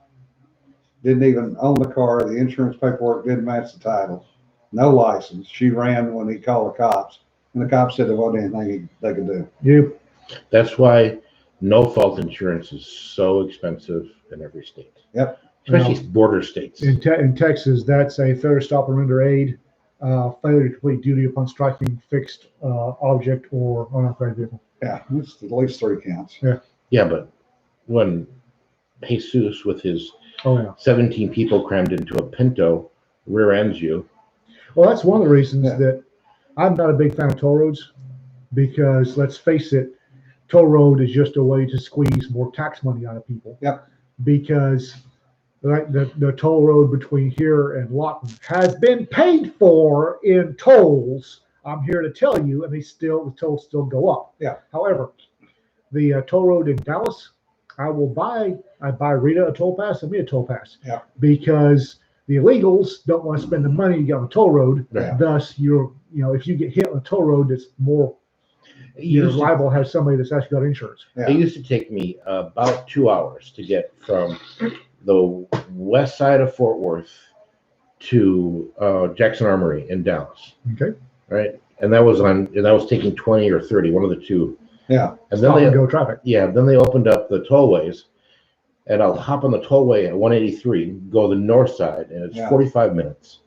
Didn't even own the car. The insurance paperwork didn't match the title. No license. She ran when he called the cops, and the cops said there wasn't anything they could do. Yep. That's why no fault insurance is so expensive in every state. Yep. Especially border states. In Texas, that's a failure to stop or render aid, failure to complete duty upon striking fixed object or unauthorized vehicle. Yeah, it's at least 3 counts. Yeah, but when Jesus with his Oh yeah. 17 people crammed into a Pinto rear ends you. Well, that's one of the reasons Yeah. that I'm not a big fan of toll roads, because let's face it, toll road is just a way to squeeze more tax money out of people. Yep. Because the toll road between here and Lawton has been paid for in tolls. I'm here to tell you, and the tolls still go up. Yeah. However, the toll road in Dallas, I buy Rita a toll pass and me a toll pass. Yeah. Because the illegals don't want to spend the money to get on the toll road. Yeah. Thus, if you get hit on the toll road, it's more you're liable to have somebody that's actually got insurance. Yeah. It used to take me about 2 hours to get from the west side of Fort Worth to Jackson Armory in Dallas. Okay. Right, and that was taking 20 or 30, one of the two. Yeah. And Stop then and go traffic. then they opened up the tollways, and I'll hop on the tollway at 183, go the north side, and it's 45 minutes,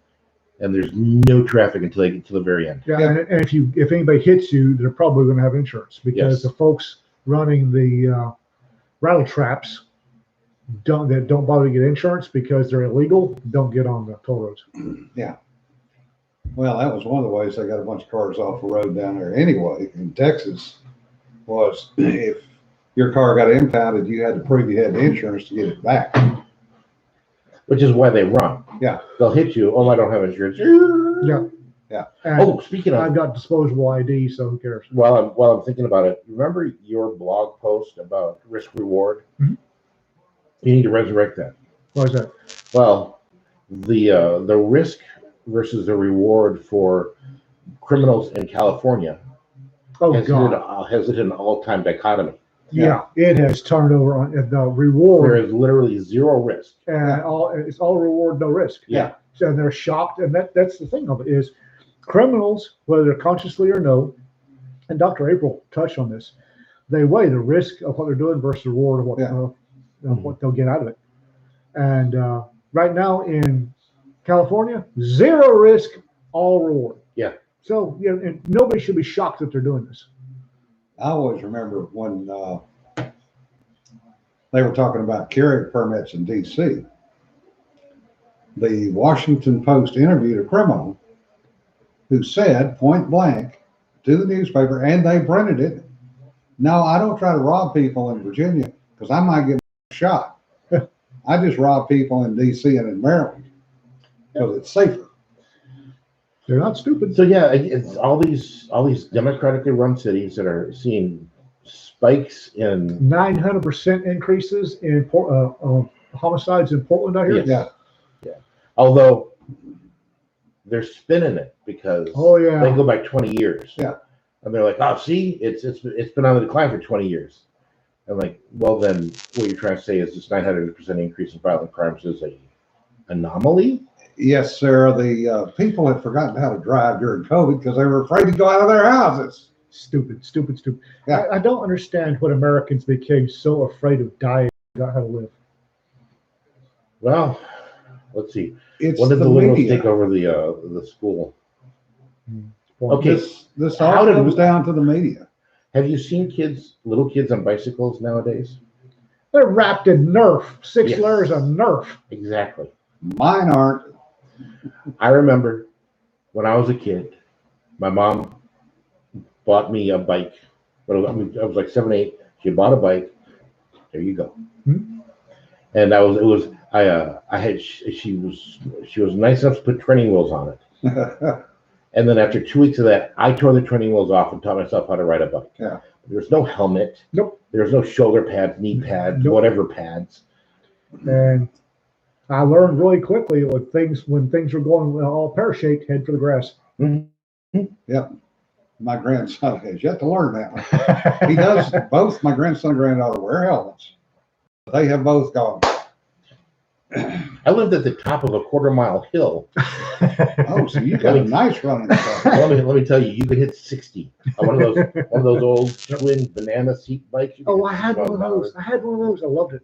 and there's no traffic until they get to the very end. Yeah, Yeah. and if anybody hits you, they're probably going to have insurance, because Yes. the folks running the rattle traps that don't bother to get insurance because they're illegal don't get on the toll roads. Well, that was one of the ways they got a bunch of cars off the road down there anyway in Texas, was if your car got impounded, you had to prove you had insurance to get it back. Which is why they run. Yeah. They'll hit you. Oh, I don't have insurance. Yeah. Yeah. And Oh, speaking of, I've got disposable ID, so who cares? while I'm thinking about it, remember your blog post about risk reward? Mhm. You need to resurrect that. Why is that? Well, the risk versus the reward for criminals in California Oh has God. hit an all-time dichotomy. Yeah, it has turned over on the reward, There is literally zero risk. and it's all reward, no risk. Yeah. So they're shocked, and that's the thing of it is Criminals, whether consciously or no, and Dr. April touched on this, they weigh the risk of what they're doing versus the reward of what they'll get out of it. And right now in California, 0 risk, all reward. Yeah. So and nobody should be shocked that they're doing this. I always remember when they were talking about carry permits in D.C. The Washington Post interviewed a criminal who said point blank to the newspaper, and they printed it, "No, I don't try to rob people in Virginia because I might get shot. I just rob people in D.C. and in Maryland because it's safer." They're not stupid. So yeah, it's all these democratically run cities that are seeing spikes in 900% increases in homicides in Portland out here. Yes. Yeah. Although they're spinning it because they go back 20 years. Yeah. And they're like, oh, see, it's been on the decline for 20 years. I'm like, well, then what you're trying to say is this 900% increase in violent crimes is a anomaly? Yes, sir. The people had forgotten how to drive during COVID because they were afraid to go out of their houses. Stupid. Yeah. I don't understand what Americans became so afraid of dying and forgot how to live. Well, let's see. It's When did the media. liberals take over the school? Okay. This all comes down to the media. Have you seen little kids on bicycles nowadays? They're wrapped in Nerf, 6 Yes. layers of Nerf. Exactly. Mine aren't. I remember when I was a kid, my mom bought me a bike. But I was like 7, 8. She bought a bike. There you go. Hmm. And she was nice enough to put training wheels on it. And then after 2 weeks of that, I tore the training wheels off and taught myself how to ride a bike. Yeah. There's no helmet. Nope. There's no shoulder pads, knee pads, Nope. whatever pads. And I learned really quickly when things were going all pear-shaped, head for the grass. Yep. My grandson has yet to learn that. He does. Both my grandson and granddaughter wear helmets. They have both gone. I lived at the top of a 1/4-mile hill. Oh, so you got a nice running stuff. Let me tell you, you could hit 60 on one of those old twin banana seat bikes. Oh, I had one of those. I loved it.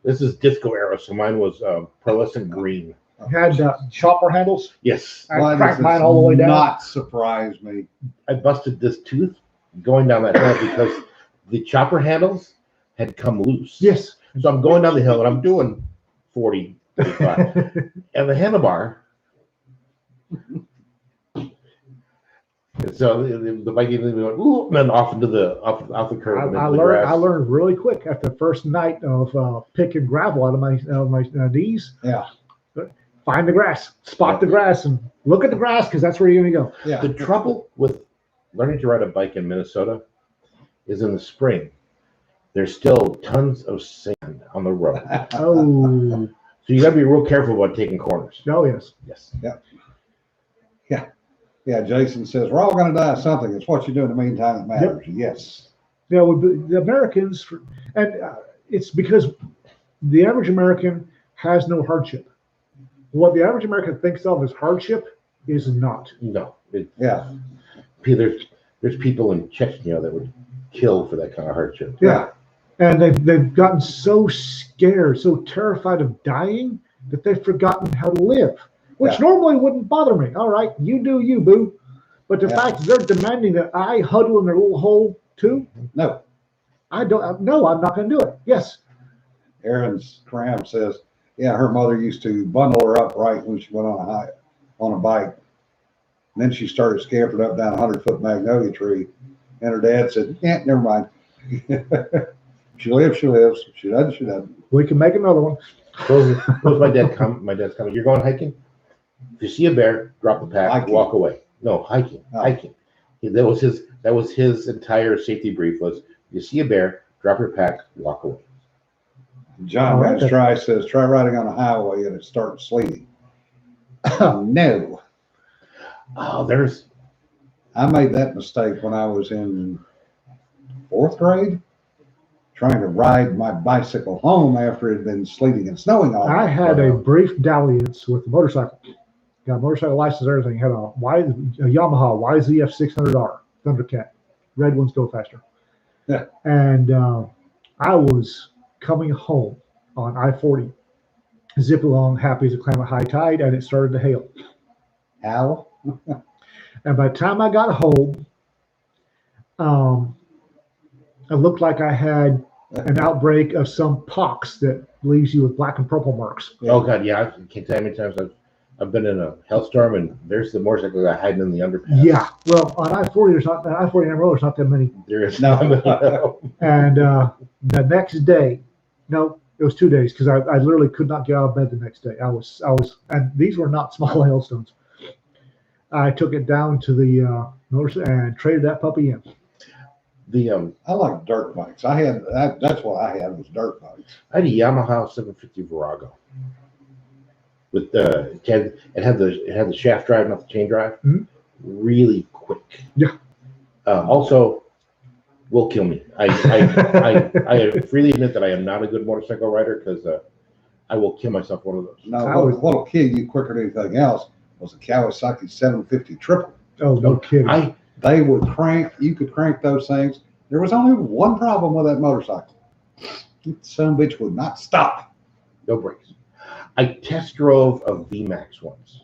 This is disco era, so mine was pearlescent green. It had chopper handles. Yes, I cracked mine all the way down. Not surprise me. I busted this tooth going down that hill because the chopper handles had come loose. Yes. So I'm going down the hill and I'm doing 40, 45, and the handlebar. So the bike even went ooh, and then off into off the curb. I learned really quick after the first night of picking gravel out of my knees. Yeah. Find the grass, spot the grass, and look at the grass because that's where you're gonna go. Yeah. The trouble with learning to ride a bike in Minnesota is in the spring, there's still tons of sand on the road. Oh. So you got to be real careful about taking corners. Oh yes. Yes. Yeah. Jason says we're all going to die of something. It's what you do in the meantime that matters. Yep. Yes. Yeah. The Americans, and it's because the average American has no hardship. What the average American thinks of as hardship is not. No. Yeah. There's people in Chechnya that would kill for that kind of hardship. Yeah. And they've gotten so scared, so terrified of dying that they've forgotten how to live, which normally wouldn't bother me. All right, you do you, boo. But the fact that they're demanding that I huddle in their little hole too. No. I don't. No, I'm not going to do it. Yes. Aaron's Cram says, yeah, her mother used to bundle her up right when she went on a bike. And then she started scampering up down a 100-foot magnolia tree. And her dad said, yeah, never mind. She lives, she lives. She doesn't, she doesn't. We can make another one. Suppose my dad's coming. You're going hiking? If you see a bear, drop the pack, Hiking. walk away. No, hiking. Oh. Hiking. That was his entire safety brief was you see a bear, drop your pack, walk away. John Manstry says, try riding on a highway and it starts sleeting. No. Oh, I made that mistake when I was in 4th grade, trying to ride my bicycle home after it had been sleeting and snowing all I day. had a brief dalliance with the motorcycle. got a motorcycle license, everything. Had a Yamaha YZF 600R Thundercat. Red ones go faster. Yeah. And I was coming home on I-40, zip along, happy as a clam at high tide, and it started to hail. How? And by the time I got home, it looked like I had an outbreak of some pox that leaves you with black and purple marks. Oh God, yeah! I can't tell you how many times I've been in a hailstorm and there's the motorcycle guy hiding in the underpass. Yeah, well, on I-40, there's not I-40 Amarillo. There's not that many. There is No. no. And the next day, no, it was 2 days because I literally could not get out of bed the next day. I was, and these were not small hailstones. I took it down to the motorcycle and traded that puppy in. I like dirt bikes. That's what I had was dirt bikes. I had a Yamaha 750 Virago. With it had the shaft drive, not the chain drive. Mhm. Really quick. Yeah. Also, will kill me. I freely admit that I am not a good motorcycle rider because I will kill myself one of those. No, what'll kill you quicker than anything else was a Kawasaki 750 triple. Oh, no kidding. They would crank. You could crank those things. There was only one problem with that motorcycle. Some bitch would not stop. No brakes. I test drove a VMAX once.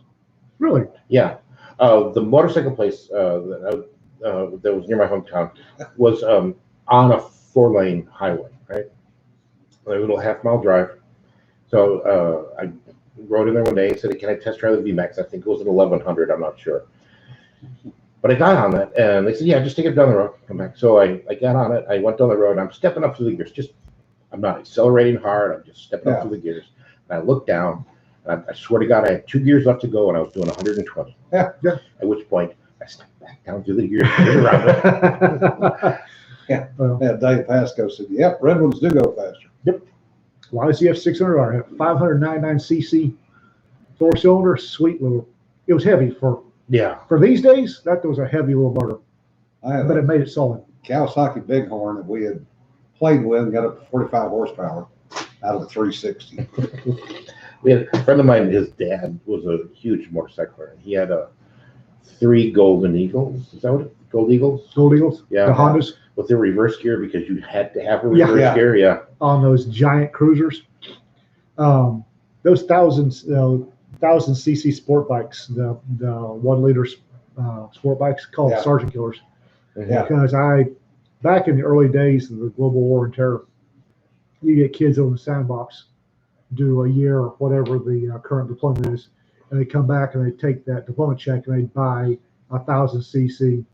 Really? Yeah. The motorcycle place that was near my hometown was on a 4-lane highway, right? A little half-mile drive. So I rode in there one day and said, "Can I test drive the VMAX?" I think it was an 1100. I'm not sure. But I got on it, and they said, "Yeah, just take it down the road, come back." So I got on it. I went down the road, and I'm stepping up through the gears. I'm not accelerating hard. I'm just stepping up through the gears. And I looked down, and I swear to God, I had 2 gears left to go, and I was doing 120. Yeah. At which point, I stepped back down through the gears and get around it. Yeah, Dave Pasco said, "Yep, red ones do go faster." Yep. YZF 600R had 599cc 4-cylinder, sweet little. It was heavy for these days. That was a heavy little motor, but it made it solid. Kawasaki Bighorn that we had played with and got up to 45 horsepower out of a 360. We had a friend of mine. His dad was a huge motorcycler. He had 3 Golden Eagles. Is that what Gold Eagles? Gold Eagles. Yeah. The Hondas with their reverse gear because you had to have a reverse gear. Yeah. On those giant cruisers. Those 1,000cc sport bikes, the 1 liter sport bikes called Sergeant Killers. Yeah. Because back in the early days of the global war and terror, you get kids on the sandbox, do a year or whatever the current deployment is, and they come back and they take that deployment check and they buy 1,000cc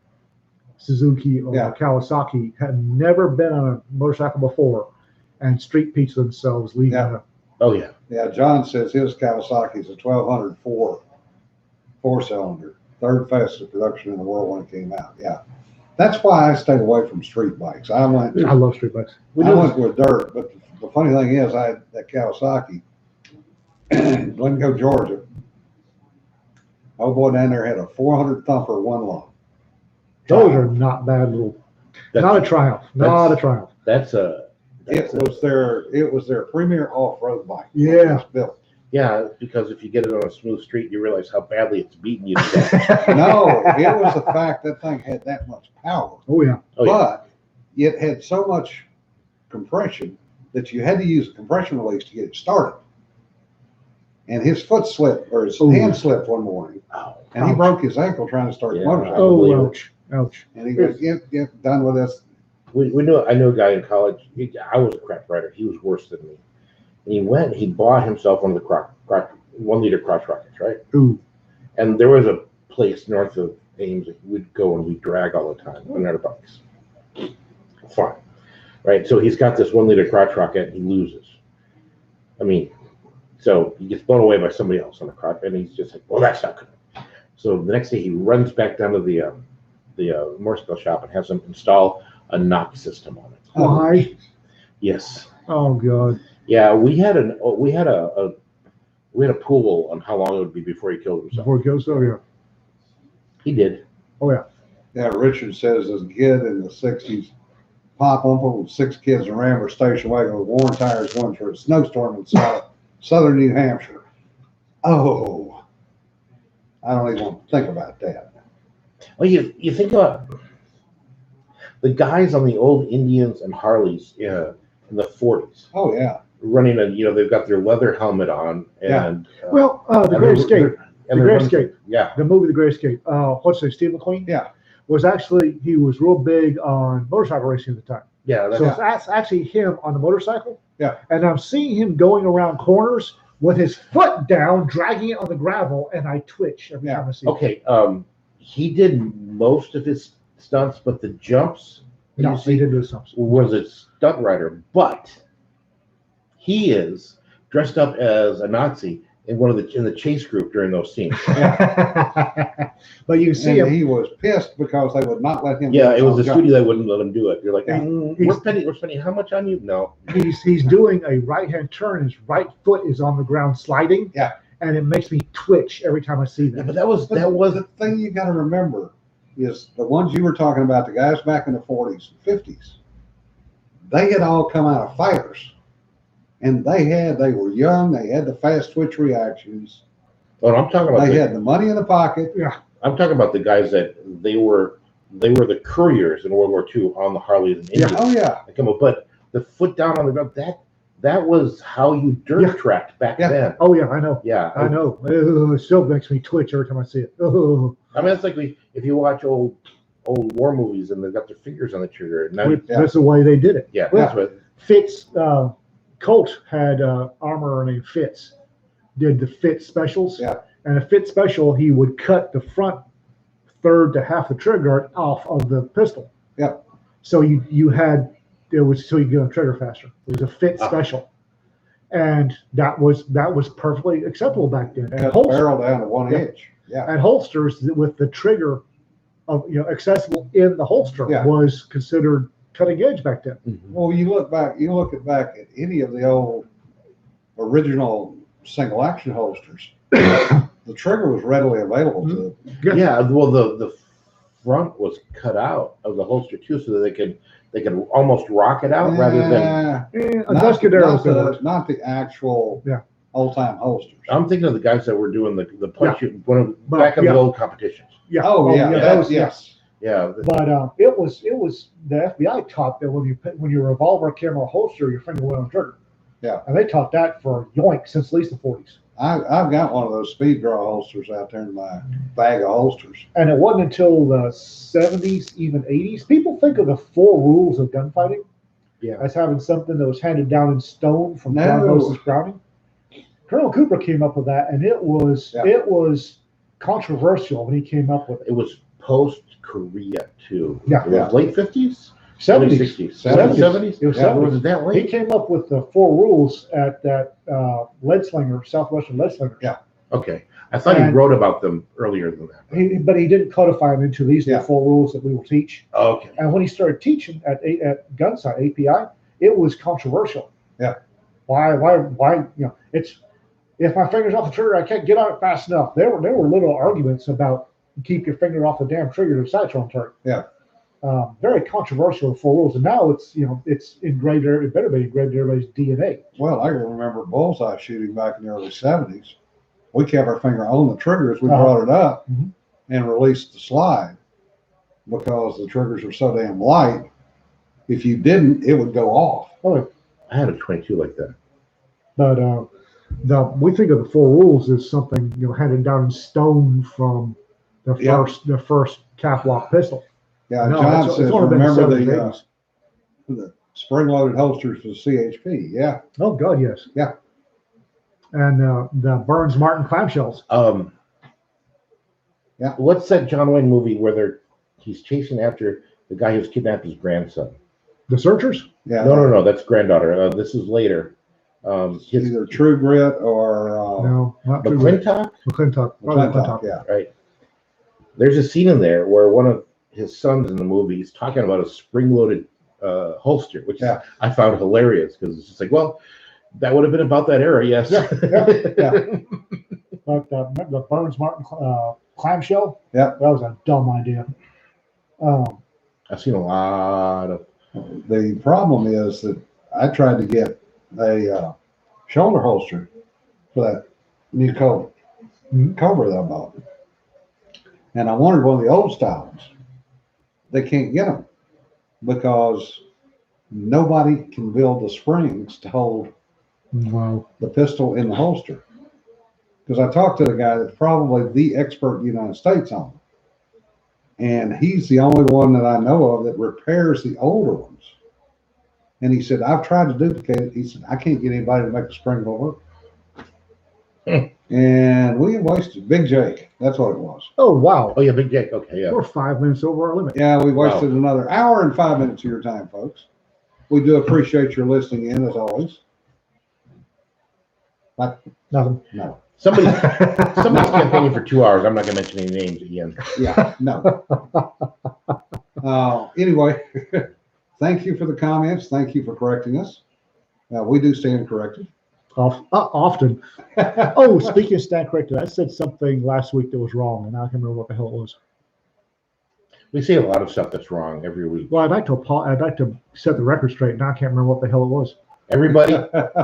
Suzuki or Kawasaki, had never been on a motorcycle before, and street pizza themselves leaving it. Oh yeah. Yeah, John says his Kawasaki is a 1204 4-cylinder, third fastest production in the world when it came out. Yeah, that's why I stayed away from street bikes. I love street bikes. I went with dirt, but the funny thing is, I had that Kawasaki, Glencoe, Georgia. Oh boy, down there had a 400 thumper 1 long. Those are not bad little. Not a Triumph. Not a Triumph. It was their premier off-road bike. Yeah. It was built. Yeah, because if you get it on a smooth street, you realize how badly it's beating you. No, it was the fact that thing had that much power. Oh yeah. But it had so much compression that you had to use a compression release to get it started. And his foot slipped, or his hand slipped one morning, and he broke his ankle trying to start the motorcycle. Oh, ouch. And he goes, get done with this. I knew a guy in college. I was a crap rider. He was worse than me. And he bought himself one of the 1 liter crotch rockets, right? Ooh. And there was a place north of Ames that we'd go and we'd drag all the time on our bikes. Fine. Right? So he's got this 1 liter crotch rocket and he loses. So he gets blown away by somebody else on the crotch and he's just like, well, that's not good. So the next day he runs back down to the motorcycle shop and has them install a knock system on it. Why? Yes. Oh God. Yeah, we had a pool on how long it would be before he killed himself. Before he goes, yeah. He did. Oh yeah. Yeah, Richard says as a kid in the 60s, Pop Uncle with 6 kids in Rambler station wagon with worn tires going through a snowstorm in southern New Hampshire. Oh, I don't even want to think about that. Well, you think about the guys on the old Indians and Harleys in the 40s Oh yeah, running, and they've got their leather helmet on, and The Great Escape. The Great Escape. Yeah. The movie The Great Escape. What's his name? Steve McQueen? Yeah. He was real big on motorcycle racing at the time. Yeah. So that's actually him on the motorcycle. Yeah. And I'm seeing him going around corners with his foot down, dragging it on the gravel, and I twitch every time I see it. Okay. He did most of his stunts, but the jumps. No, he didn't do stunts. Was a stunt rider, but he is dressed up as a Nazi in the chase group during those scenes. But you see him. He was pissed because they would not let him. Yeah, it was the studio that wouldn't let him do it. You're like, Yeah. we're spending how much on you? No. He's doing a right-hand turn. His right foot is on the ground sliding. Yeah. And it makes me twitch every time I see Yeah, that. but that was the thing you got to remember is the ones you were talking about, the guys back in the 40s and 50s. They had all come out of fighters, and they were young. They had the fast twitch reactions. Oh, I'm talking about. They had the money in the pocket. Yeah. I'm talking about the guys that they were the couriers in World War II on the Harleys and Indians. Oh yeah. They come up, but the foot down on the ground, that was how you dirt tracked back then. Oh yeah, I know. Yeah, I know. It still makes me twitch every time I see it. Oh. I mean, it's like if you watch old war movies and they've got their fingers on the trigger. Now, That's the way they did it. yeah, Well, that's what. Fitz, Colt had armor named Fitz. Did the Fitz specials. Yeah. And a Fitz special, he would cut the front third to half the trigger guard off of the pistol. Yeah. So you had it was so you get on trigger faster. It was a Fitz special, and that was perfectly acceptable back then. And Cut the barrel down to 1 inch. Yeah. and holsters with the trigger of accessible in the holster Yeah. was considered cutting edge back then. Well, you look back at any of the old original single action holsters. The trigger was readily available to them. Yeah, well, the front was cut out of the holster too, so that they could almost rock it out rather than. A Tuscadero not the actual old time holsters. I'm thinking of the guys that were doing the punch But, back in the old competitions. Yeah. That was yes. Yeah, But it was the FBI taught that when your revolver camera holster, your finger went on the trigger. Yeah. And they taught that for yoink since at least the 40s. I've got one of those speed draw holsters out there in my bag of holsters. And it wasn't until the 70s, even 80s. People think of the 4 rules of gunfighting as having something that was handed down in stone from John Moses Browning. Colonel Cooper came up with that, and it was controversial when he came up with it. it was post Korea too. Yeah. It was late 50s, 70s. 60s, 70s. It was 70s. Was it that He late? came up with the 4 rules at that lead slinger, Southwestern lead slinger. Yeah. Okay, I thought he wrote about them earlier than that. But he didn't codify them into these are the 4 rules that we will teach. Okay. And when he started teaching at Gunsight API, it was controversial. Yeah. Why? It's if my finger's off the trigger, I can't get on it fast enough. There were little arguments about keep your finger off the damn trigger to sight on turret. Yeah. Very controversial 4 rules, and now it's it's engraved. It better be engraved in everybody's DNA. Well, I can remember bullseye shooting back in the early 70s. We kept our finger on the trigger as we brought it up and released the slide because the triggers were so damn light. If you didn't, it would go off. Oh, I had a 22 like that. but we think of the 4 rules as something handed down in stone from the first cap lock pistol. Yeah, No, John it's says, only been remember 70s, 80s. the spring-loaded holsters for the CHP. Yeah. Oh God, yes. Yeah. And the Burns Martin clamshells. What's that John Wayne movie where he's chasing after the guy who's kidnapped his grandson? The Searchers? Yeah. No, that's granddaughter. This is later. Either True Grit or No, not True McClintock. McClintock. McClintock. Yeah. Right. There's a scene in there where one of his sons in the movie is talking about a spring-loaded holster, which I found hilarious because it's just like, well, that would have been about that era, yes. Yeah. But remember the Burns Martin clamshell? Yeah. That was a dumb idea. I've seen a lot of. The problem is that I tried to get a shoulder holster for that new Cobra that I bought. And I wanted one of the old style ones. They can't get them because nobody can build the springs to hold Wow. the pistol in the holster. Because I talked to the guy that's probably the expert in the United States on it. And he's the only one that I know of that repairs the older ones. And he said, I've tried to duplicate it. He said, I can't get anybody to make the spring work. And we wasted Big Jake. That's what it was. Oh, wow. Oh yeah, Big Jake. Okay, yeah. We're 5 minutes over our limit. Yeah, we wasted another hour and 5 minutes of your time, folks. We do appreciate your listening in as always. But Nothing. no. Somebody's campaigning for 2 hours. I'm not going to mention any names again. Yeah, no. Anyway, thank you for the comments. Thank you for correcting us. We do stand corrected. Often. Oh, speaking of stand corrected, I said something last week that was wrong, and I can't remember what the hell it was. We say a lot of stuff that's wrong every week. Well, I'd like to set the record straight, and I can't remember what the hell it was. Everybody,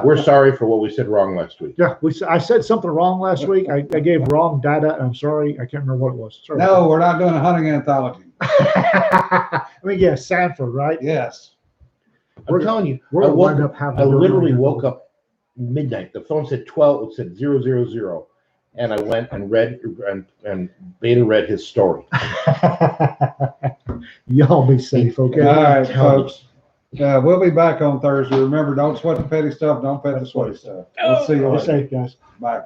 we're sorry for what we said wrong last week. Yeah, I said something wrong last week. I gave wrong data, and I'm sorry. I can't remember what it was. Sorry. No, we're not doing a hunting anthology. I mean, yeah, Sanford, right? Yes. I'm telling you, We're gonna wind up having. I literally woke up midnight. The phone said 12. It said 000, and I went and read and Beta read his story. Y'all be safe, okay? All right, folks. We'll be back on Thursday. Remember, don't sweat the petty stuff. Don't pet the sweaty stuff. We'll see you Be later. safe, guys. Bye.